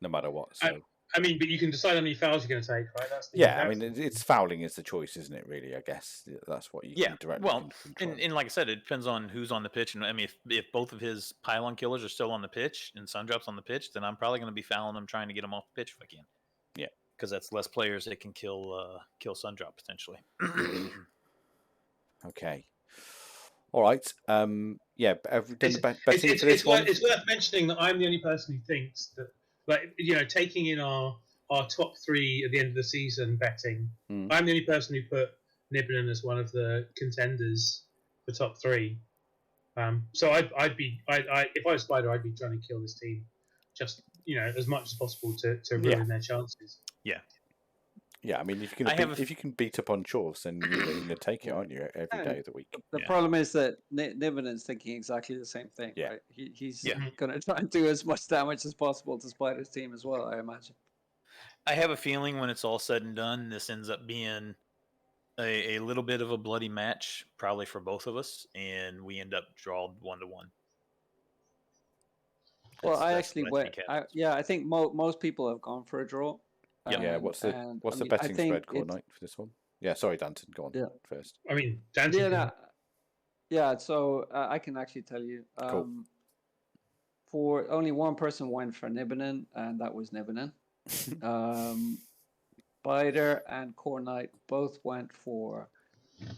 no matter what. So. I mean, but you can decide how many fouls you're going to take, right? I mean, it's fouling is the choice, isn't it? Really, I guess that's what you can directly control. And like I said, it depends on who's on the pitch. And I mean, if both of his pylon killers are still on the pitch and Sundrop's on the pitch, then I'm probably going to be fouling them, trying to get him off the pitch if I can. Yeah, because that's less players that can kill Sundrop potentially. Okay. All right. It's worth mentioning that I'm the only person who thinks that, taking in our top 3 at the end of the season betting, I'm the only person who put Nibbenen as one of the contenders for top 3. So if I was Spydyr, I'd be trying to kill this team, just as much as possible to ruin their chances. Yeah. Yeah, I mean, if you can beat up on Chorfs, then you're going to take it, aren't you, every day of the week? The problem is that Nibbenen's thinking exactly the same thing, right? He's going to try and do as much damage as possible to Spydyr's team as well, I imagine. I have a feeling when it's all said and done, this ends up being a little bit of a bloody match, probably for both of us, and we end up drawn 1-1. Well, I actually went. I think most people have gone for a draw. What's the betting spread, Khornight, for this one? Yeah, sorry, Danton, go on first. I mean, Danton. So I can actually tell you. Cool. For only one person went for Nibbenen, and that was Nibbenen. Spydyr and Khornight both went for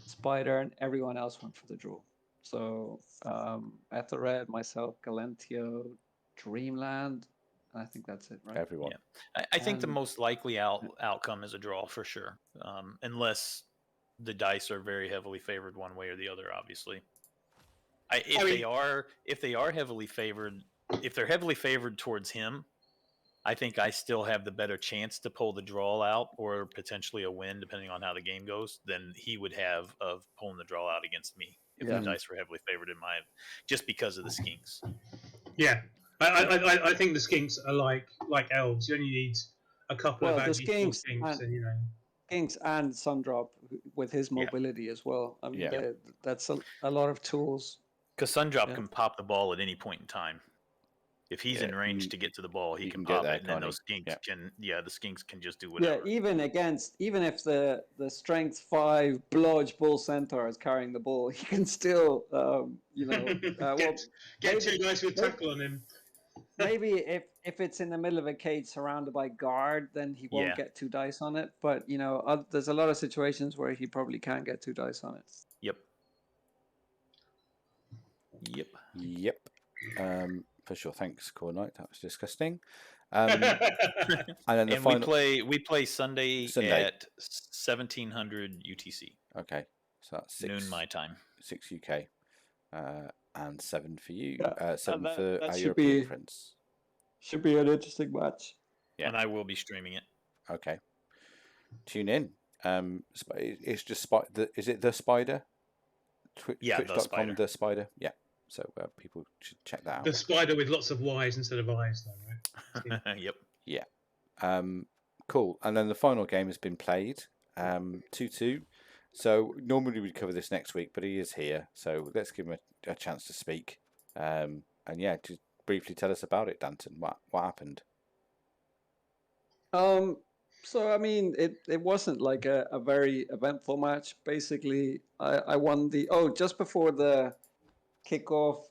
Spydyr, and everyone else went for the draw. So Ethelred, myself, Galentio, Dreamland. I think that's it, right? Everyone. Yeah. I think the most likely outcome is a draw for sure, unless the dice are very heavily favored one way or the other. Obviously, if they are heavily favored, if they're heavily favored towards him, I think I still have the better chance to pull the draw out or potentially a win, depending on how the game goes, than he would have of pulling the draw out against me if the dice were heavily favored in my, just because of the skinks. Yeah. I think the skinks are like elves. You only need a couple of skinks, skinks and Sundrop with his mobility as well. I mean, that's a lot of tools. Because Sundrop can pop the ball at any point in time. If he's in range to get to the ball, he can pop it, and then those skinks the skinks can just do whatever. Yeah, even if the strength 5 blodge bull centaur is carrying the ball, he can still get 2 guys with tackle on him. Maybe if it's in the middle of a cage surrounded by guard, then he won't get 2 dice on it. But there's a lot of situations where he probably can get 2 dice on it. Yep. For sure. Thanks, Khornight. That was disgusting. And then the And final we play Sunday at 1700 UTC. Okay, so that's 6 noon my time. 6 UK, and 7 for you. Yeah, 7 that- for that our should European be- friends. Should be an interesting match. Yeah. And I will be streaming it. Okay, tune in. It's just is it the Spydyr? Yeah, the Twitch.com, Spydyr. the Spydyr. Yeah. So people should check that out. The Spydyr with lots of Y's instead of I's, though, right? Yep. Yeah. Cool. And then the final game has been played. 2-2. So normally we'd cover this next week, but he is here, so let's give him a chance to speak. And yeah, just briefly tell us about it, Danton. What happened? So I mean, it wasn't like a very eventful match. Basically, I won just before the kickoff.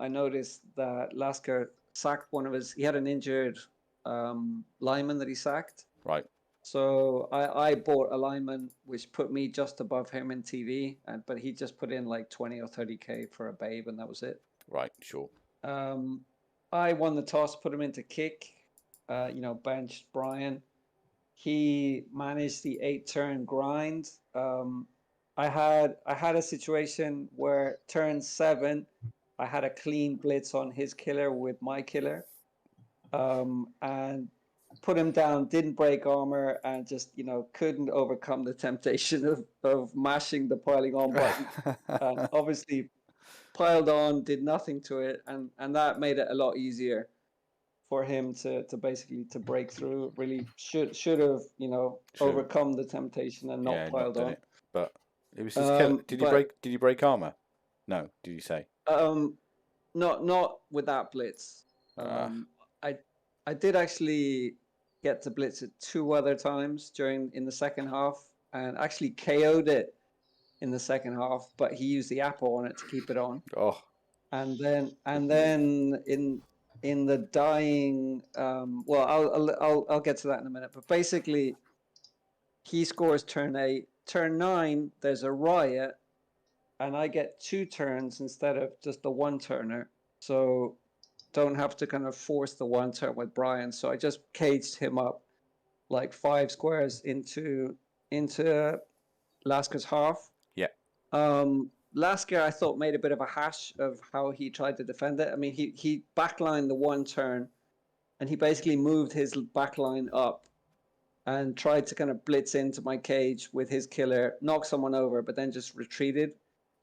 I noticed that Lasker sacked he had an injured lineman that he sacked. Right. So I bought a lineman which put me just above him in TV, but he just put in like 20 or 30K for a babe, and that was it. Right, sure. I won the toss, put him into kick, benched Brian. He managed the 8-turn grind. I had a situation where turn 7, I had a clean blitz on his killer with my killer, and put him down, didn't break armor, and just couldn't overcome the temptation of mashing the piling on button. And obviously piled on, did nothing to it, and that made it a lot easier for him to basically to break through. Really should have overcome the temptation and not piled on. It. But it was his killer. Did you break armor? No. Did you say? Not with that blitz. I did actually get to blitz it 2 other times in the second half, and actually KO'd it in the second half. But he used the apple on it to keep it on. Oh. And then in the dying, I'll get to that in a minute. But basically, he scores turn 8. Turn 9, there's a riot, and I get 2 turns instead of just the 1-turner. So don't have to kind of force the 1-turn with Brian. So I just caged him up like 5 squares into Lasker's half. Yeah. Lasker, I thought, made a bit of a hash of how he tried to defend it. I mean, he backlined the 1-turn, and he basically moved his backline up and tried to kind of blitz into my cage with his killer, knock someone over, but then just retreated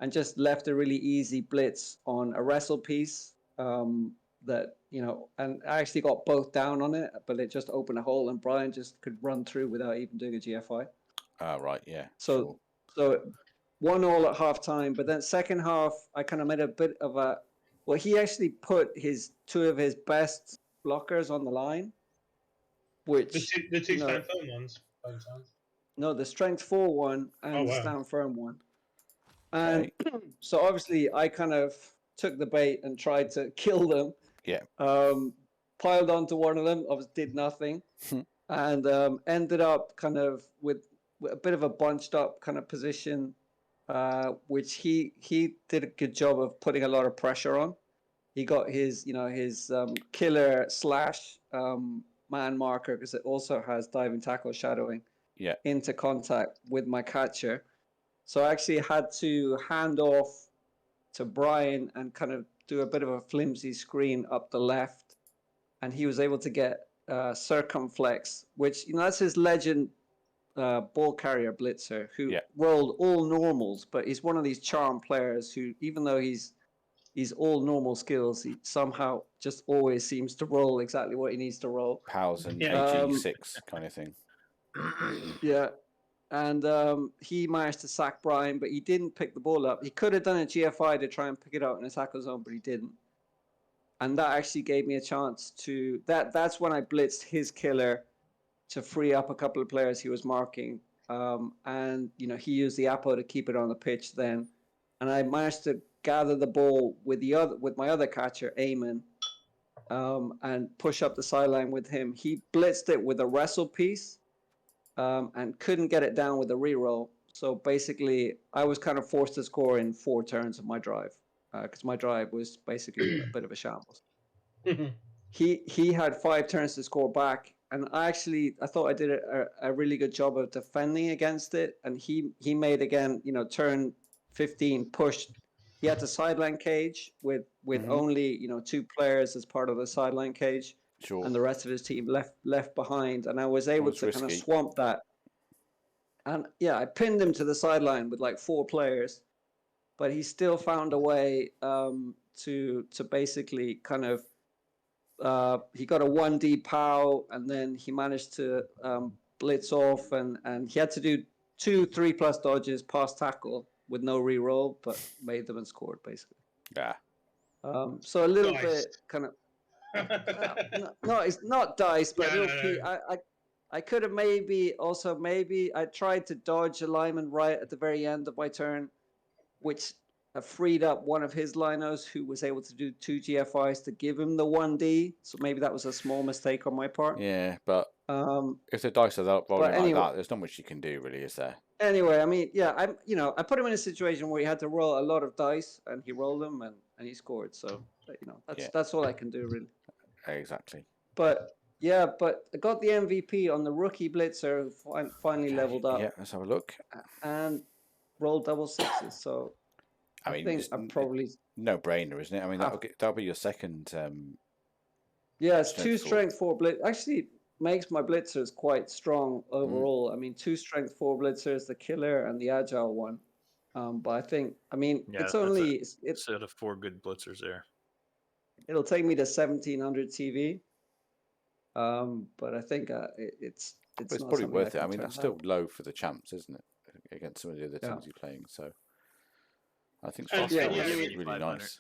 and just left a really easy blitz on a wrestle piece and I actually got both down on it, but it just opened a hole, and Brian just could run through without even doing a GFI. Right, yeah. So 1-1 at half time, but then second half, I kind of made a bit of he actually put 2 of his best blockers on the line, which the two stand firm ones, by the time. No, the strength 4 one and stand firm one. And so obviously I kind of took the bait and tried to kill them. Yeah. Piled onto one of them, obviously did nothing, and ended up kind of with a bit of a bunched up kind of position, which he did a good job of putting a lot of pressure on. He got his killer / man marker, because it also has diving tackle shadowing, into contact with my catcher. So I actually had to hand off to Brian and kind of do a bit of a flimsy screen up the left, and he was able to get circumflex, which that's his legend ball carrier blitzer who rolled all normals, but he's one of these charm players who, even though he's all normal skills, he somehow just always seems to roll exactly what he needs to roll. Powers and AG6 kind of thing. Yeah. And he managed to sack Brian, but he didn't pick the ball up. He could have done a GFI to try and pick it up in a tackle zone, but he didn't. And that actually gave me a chance to... That's when I blitzed his killer to free up a couple of players he was marking. And, he used the Apo to keep it on the pitch then. And I managed to gather the ball with my other catcher, Eamon, and push up the sideline with him. He blitzed it with a wrestle piece. And couldn't get it down with a reroll. So basically, I was kind of forced to score in 4 turns of my drive, because my drive was basically a bit of a shambles. he had 5 turns to score back, and I thought I did a really good job of defending against it, and he made again, turn 15 pushed. He had to sideline cage with only 2 players as part of the sideline cage, Sure. and the rest of his team left behind, and I was able to kind of swamp that. And yeah, I pinned him to the sideline with like 4 players, but he still found a way to basically kind of he got a 1D POW, and then he managed to blitz off, and he had to do 2 3+ dodges past tackle with no re-roll, but made them and scored basically. Yeah. So a little bit kind of no, it's not dice, but I could have maybe I tried to dodge a lineman right at the very end of my turn, which freed up one of his linos who was able to do 2 GFIs to give him the 1D. So maybe that was a small mistake on my part. Yeah, but if the dice are rolling like that, there's not much you can do, really, is there? Anyway, I mean, yeah, I put him in a situation where he had to roll a lot of dice, and he rolled them, and he scored. So that's all I can do, really. Exactly. But yeah, I got the MVP on the rookie blitzer, finally leveled up. Yeah, let's have a look. And rolled double 6s. So I mean, think I'm probably no brainer, isn't it? I mean, that'll be your second. Yeah, it's 2 strength 4 blitz. Actually, makes my blitzers quite strong overall. I mean, 2 strength 4 blitzers, the killer and the agile one. But I think, it's only it's set of 4 good blitzers there. It'll take me to 1700 TV. But I think it's probably worth it. I mean, that's still low for the champs, isn't it? Against some of the other teams you're playing. So I think it's really nice.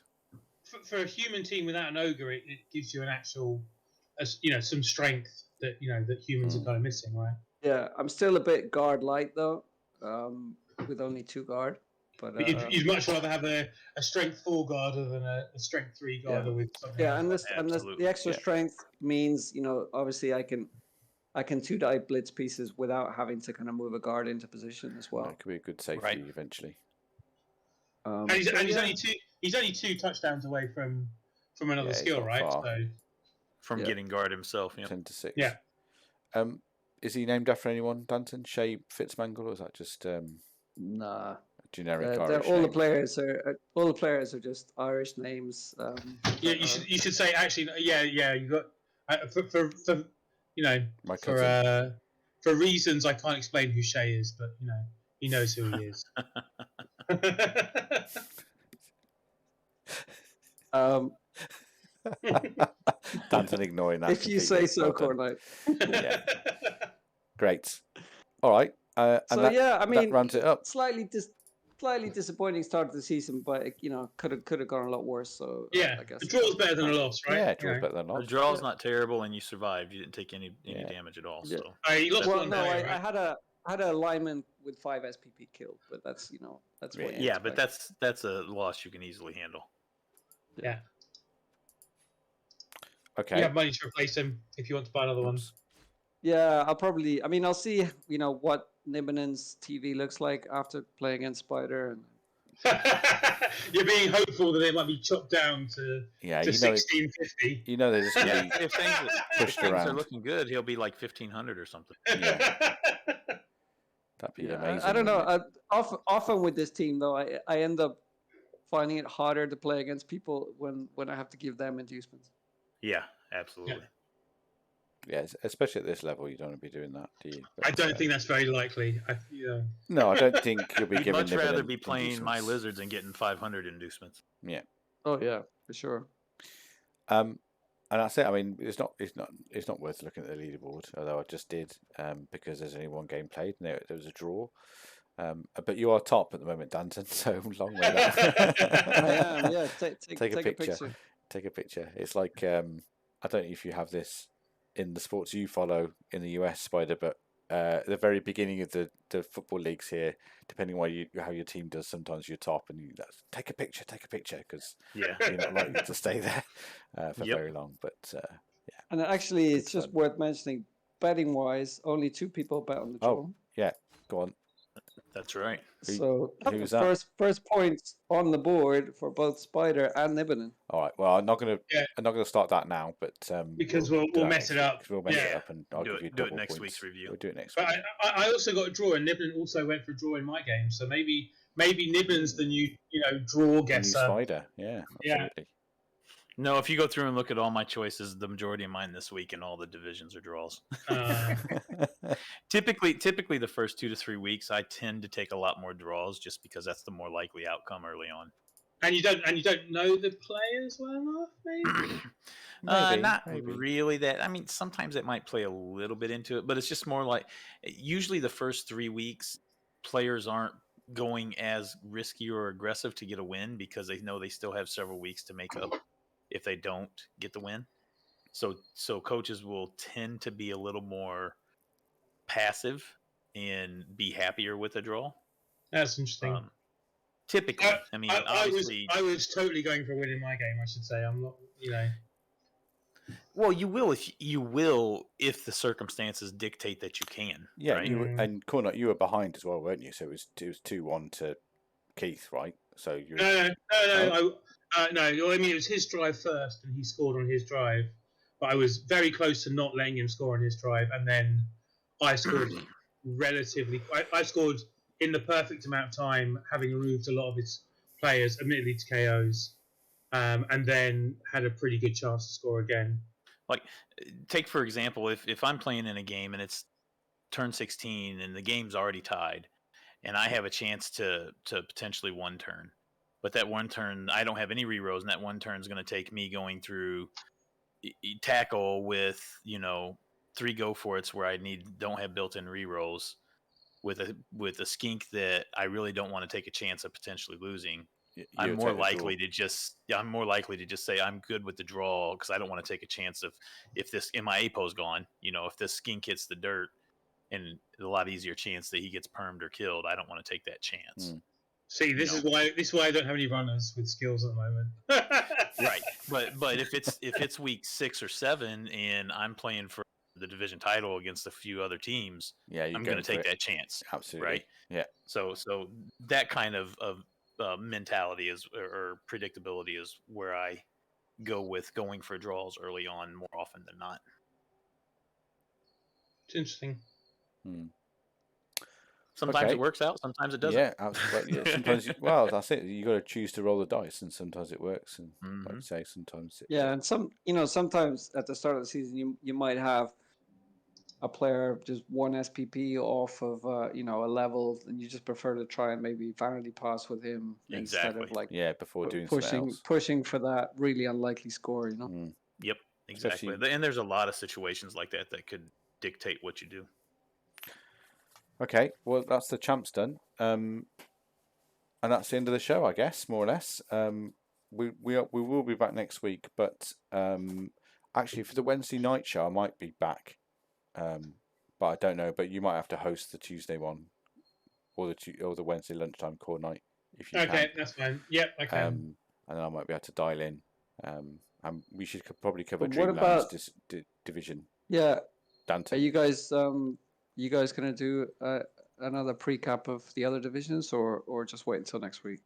For a human team without an ogre, it gives you an actual, some strength that that humans are kind of missing, right? Yeah, I'm still a bit guard light though, with only 2 guard. But you'd much rather have a strength 4 guarder than a strength 3 guarder with something. Yeah, and the extra strength means obviously I can 2-die blitz pieces without having to kind of move a guard into position as well. It could be a good safety eventually. And he's only 2 touchdowns away from another skill, right? Far. So from getting guard himself. 10 to 6. Yeah. Is he named after anyone, Danton? Shea Fitzmangle, or is that just nah? Generic Irish all the players are just Irish names. You should say actually. You got for reasons I can't explain who Shea is, but he knows who he is. Danton ignoring that. If you say so, Khornight. Yeah. Great. All right. That rounds it up. Slightly disappointing start to the season, but could have gone a lot worse. So I guess a draw's better than a loss, right? Yeah, a draw's better than a loss. The draw's not terrible, and you survived. You didn't take any damage at all. Yeah. So you lost one no, day, I had a lineman with 5 SPP killed, but that's what. Yeah, but that's a loss you can easily handle. Yeah. Okay. You have money to replace him if you want to buy another one. Yeah, I'll see, what Nibbenen's TV looks like after playing against Spydyr. You're being hopeful that it might be chopped down to 1650. They're just going to be if things are looking good, he'll be like 1500 or something. Yeah. That'd be amazing. I don't know. Often with this team, though, I end up finding it harder to play against people when I have to give them inducements. Yeah, absolutely. Yeah, especially at this level, you don't want to be doing that, do you? But, I don't think that's very likely. No, I don't think you'll be You'd giving. Much rather be playing my lizards and getting 500 inducements. Yeah. Oh yeah, for sure. And that's it. I mean, it's not worth looking at the leaderboard, although I just did because there's only 1 game played and there was a draw. But you are top at the moment, Danton. So long way down. I am. Yeah. Take a picture. Take a picture. It's like I don't know if you have this in the sports you follow in the US, Spydyr, but at the very beginning of the football leagues here, depending on how your team does, sometimes you're top and take a picture because you're not likely to stay there for very long. But and actually, it's just worth mentioning, betting wise, only 2 people bet on the draw. Oh yeah, go on. That's right. So who was that? first points on the board for both Spydyr and Nibbinen. All right. Well, I'm not gonna start that now, but because do we'll that mess next it week, up. 'cause we'll mess it Yeah. up, and I'll give you Do it double next points. week's review. We'll do it next But week. I also got a draw, and Niblin also went for a draw in my game. So maybe Niblin's the new draw The new guesser. Spydyr. Yeah, Yeah. absolutely. No, if you go through and look at all my choices, the majority of mine this week in all the divisions are draws. Typically, the first 2 to 3 weeks, I tend to take a lot more draws just because that's the more likely outcome early on. And you don't know the players well enough, maybe. Not maybe. really that. I mean, sometimes it might play a little bit into it, but it's just more like usually the first 3 weeks, players aren't going as risky or aggressive to get a win because they know they still have several weeks to make up if they don't get the win. So coaches will tend to be a little more passive and be happier with a draw. That's interesting. Typically, I mean, obviously, I was totally going for a win in my game. I should say I'm not. Well, you will if the circumstances dictate that you can. Yeah, right? and Khornight, you were behind as well, weren't you? So it was 2-1 to Keith, right? So you. No. No. I mean, it was his drive first, and he scored on his drive. But I was very close to not letting him score on his drive, and then I scored relatively. I scored in the perfect amount of time, having removed a lot of his players, admittedly to KOs, and then had a pretty good chance to score again. Like, take for example, if I'm playing in a game and it's turn 16 and the game's already tied, and I have a chance to potentially one turn, but that one turn I don't have any rerolls, and that one turn is going to take me going through tackle with 3 go for it's where I don't have built-in rerolls with a skink that I really don't want to take a chance of potentially losing. I'm more likely to just say I'm good with the draw because I don't want to take a chance of if this MIA-po's gone. If this skink hits the dirt, and a lot easier chance that he gets permed or killed. I don't want to take that chance. See, this is why I don't have any runners with skills at the moment. Right, but if it's week 6 or 7 and I'm playing for the division title against a few other teams, I'm going to take that chance. Absolutely, right? Yeah. So that kind of mentality or predictability is where I go with going for draws early on more often than not. It's interesting. Sometimes it works out, sometimes it doesn't. Yeah, absolutely. Yeah, sometimes, that's it. You got to choose to roll the dice, and sometimes it works, and like you say, sometimes it. Yeah, and sometimes at the start of the season, you might have a player just 1 SPP off of a level, and you just prefer to try and maybe vanity pass with him instead of before doing pushing for that really unlikely score. Yep, exactly. And there's a lot of situations like that could dictate what you do. Okay, well, that's the champs done, and that's the end of the show, I guess, more or less. We will be back next week, but actually for the Wednesday night show, I might be back, but I don't know. But you might have to host the Tuesday one, or the Wednesday lunchtime core night if you can. Okay, that's fine. Yep, I can. And then I might be able to dial in. And we should probably cover But what Dreamland's division. Yeah, Danton. Are you guys going to do another pre-cap of the other divisions, or just wait until next week?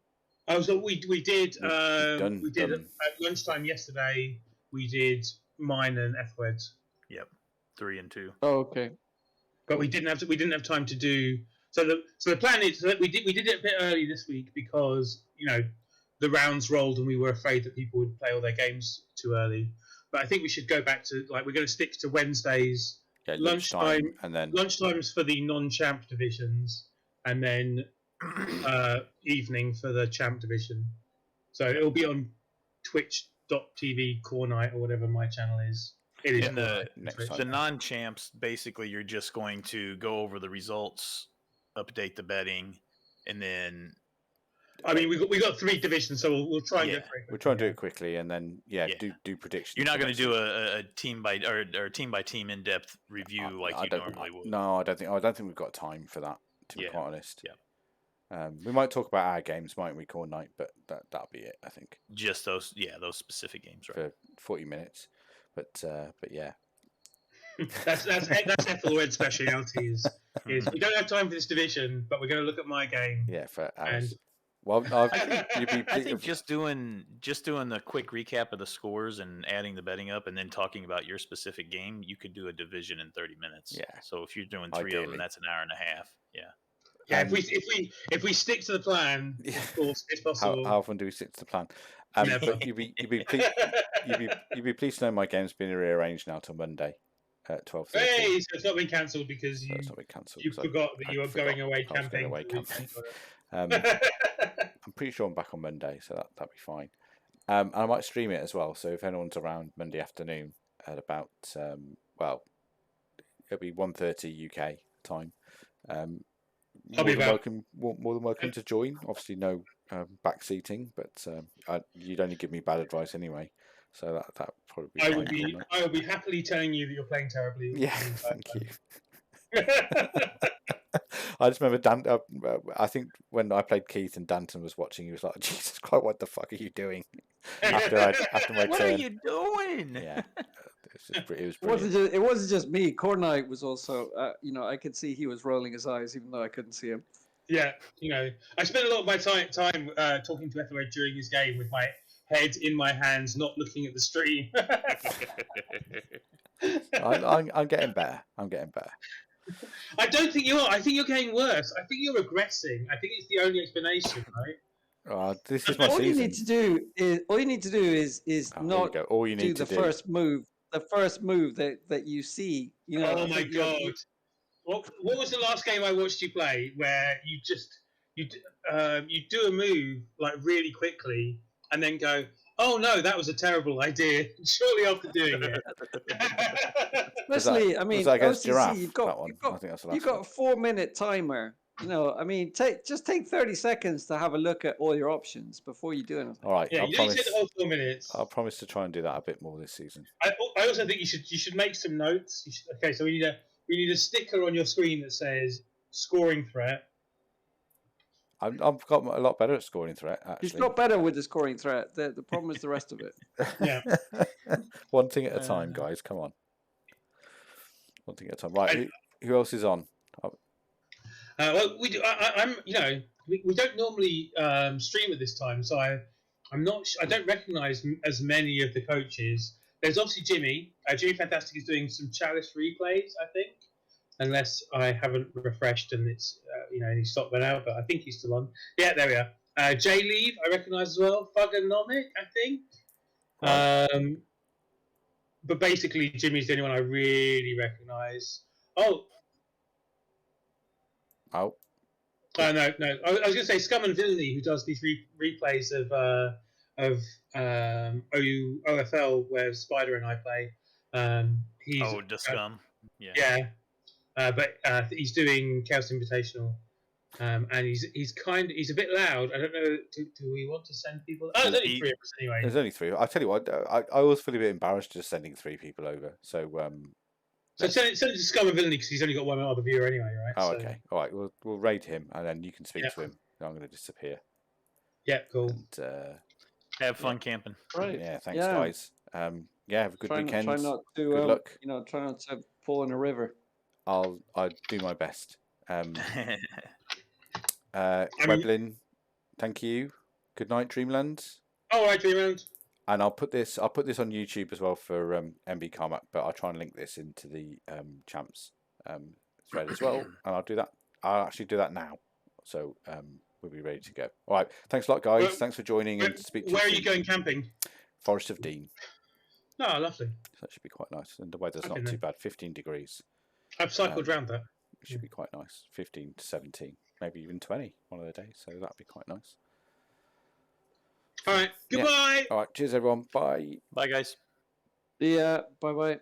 Oh, so we did. We did at lunchtime yesterday. We did mine and F-Weds. Yep, 3 and 2. Oh, okay. But we didn't have time to do. So the plan is that we did it a bit early this week because the rounds rolled and we were afraid that people would play all their games too early. But I think we should go back to we're going to stick to Wednesdays. Yeah, lunchtime, and then lunchtimes for the non-champ divisions, and then evening for the champ division. So it'll be on twitch.tv Khornight or whatever my channel is. It is. In the non-champs, basically, you're just going to go over the results, update the betting, and then. I mean, we got 3 divisions, so we'll try and go quickly. We'll try and do it quickly, and then do predictions. You're not going to do a team by team in depth review like you normally would. No, I don't think we've got time for that. To be quite honest. Yeah. We might talk about our games, mightn't we, Khornight? But that'll be it, I think. Just those specific games, right? For 40 minutes, but yeah. That's Ethelred's speciality. Is we don't have time for this division, but we're going to look at my game. Yeah, for hours. And well, you'd be I think just doing the quick recap of the scores and adding the betting up, and then talking about your specific game, you could do a division in 30 minutes. Yeah. So if you're doing 3 of them, that's an hour and a half. Yeah. Yeah, if we stick to the plan, of course, it's possible. How often do we stick to the plan? But you'd be pleased to know my game's been rearranged now till Monday at 12:30. Hey, so it's not been cancelled because So it's not been cancelled. you forgot that you were going away camping. I'm pretty sure I'm back on Monday, so that'll be fine. And I might stream it as well. So if anyone's around Monday afternoon at about it'll be 1:30 UK time. More than welcome to join. Obviously, no back seating, but you'd only give me bad advice anyway, so that probably be fine. I will be happily telling you that you're playing terribly. Yeah, thank you. I just remember I think when I played Keith and Danton was watching, he was like, "Jesus Christ, what the fuck are you doing?" after my turn. What are you doing? Yeah. It wasn't just me. Khornight was also, I could see he was rolling his eyes, even though I couldn't see him. Yeah, I spent a lot of my time talking to Ethelred during his game with my head in my hands, not looking at the stream. I'm getting better. I don't think you are. I think you're getting worse. I think you're regressing. I think it's the only explanation, right? This is my all season. You need to do is not do the first move. The first move that you see. Oh my god! What was the last game I watched you play where you do a move like really quickly and then go, "Oh no, that was a terrible idea." Shortly after doing it. Especially, was that against OCC, Giraffe? you've got a 4-minute timer. Just take 30 seconds to have a look at all your options before you do anything. All right. Yeah, you don't take the whole 4 minutes. I'll promise to try and do that a bit more this season. I also think you should make some notes. Okay, so we need a sticker on your screen that says scoring threat. I've got a lot better at scoring threat, actually. It's not better with the scoring threat. The problem is the rest of it. Yeah. One thing at a time, guys. Come on. One thing at a time. Right. Who else is on? Well, we do. We don't normally stream at this time, so I'm not. I don't recognise as many of the coaches. There's obviously Jimmy. Jimmy Fantastic is doing some Chalice replays, I think, unless I haven't refreshed and it's he stopped that out. But I think he's still on. Yeah, there we are. Jay Leave, I recognise as well. Fugonomic, I think. Right. But basically, Jimmy's the only one I really recognise. Oh. Oh. No. I was going to say Scum and Villainy, who does these replays of OFL, where Spydyr and I play. He's Scum. Yeah. Yeah. But he's doing Chaos Invitational, and he's a bit loud. I don't know. Do we want to send people? Oh, there's only 3 of us anyway. There's only 3. I tell you what, I always feel a bit embarrassed just sending 3 people over. So send it to Scum and Villainy because he's only got one other viewer anyway, right? Oh, okay. All right. We'll raid him, and then you can speak to him. I'm going to disappear. Yeah, cool. And, have fun camping. Right. Yeah. Thanks, guys. Have a good weekend. Try not to. Good luck. Try not to fall in a river. I'll do my best. Weblin, thank you. Good night, Dreamland. All right, Dreamland. And I'll put this on YouTube as well for MB Carmack, but I'll try and link this into the Champs thread as well, and I'll do that. I'll actually do that now, so we'll be ready to go. All right, thanks a lot, guys. Thanks for joining and speak to you. Where are you going camping? Forest of Dean. Oh, lovely. So that should be quite nice, and the weather's not too bad. 15 degrees. I've cycled around that. It should be quite nice. 15 to 17, maybe even 20 one of the days. So that'd be quite nice. All right. Goodbye. Yeah. All right. Cheers, everyone. Bye. Bye, guys. Yeah. Bye.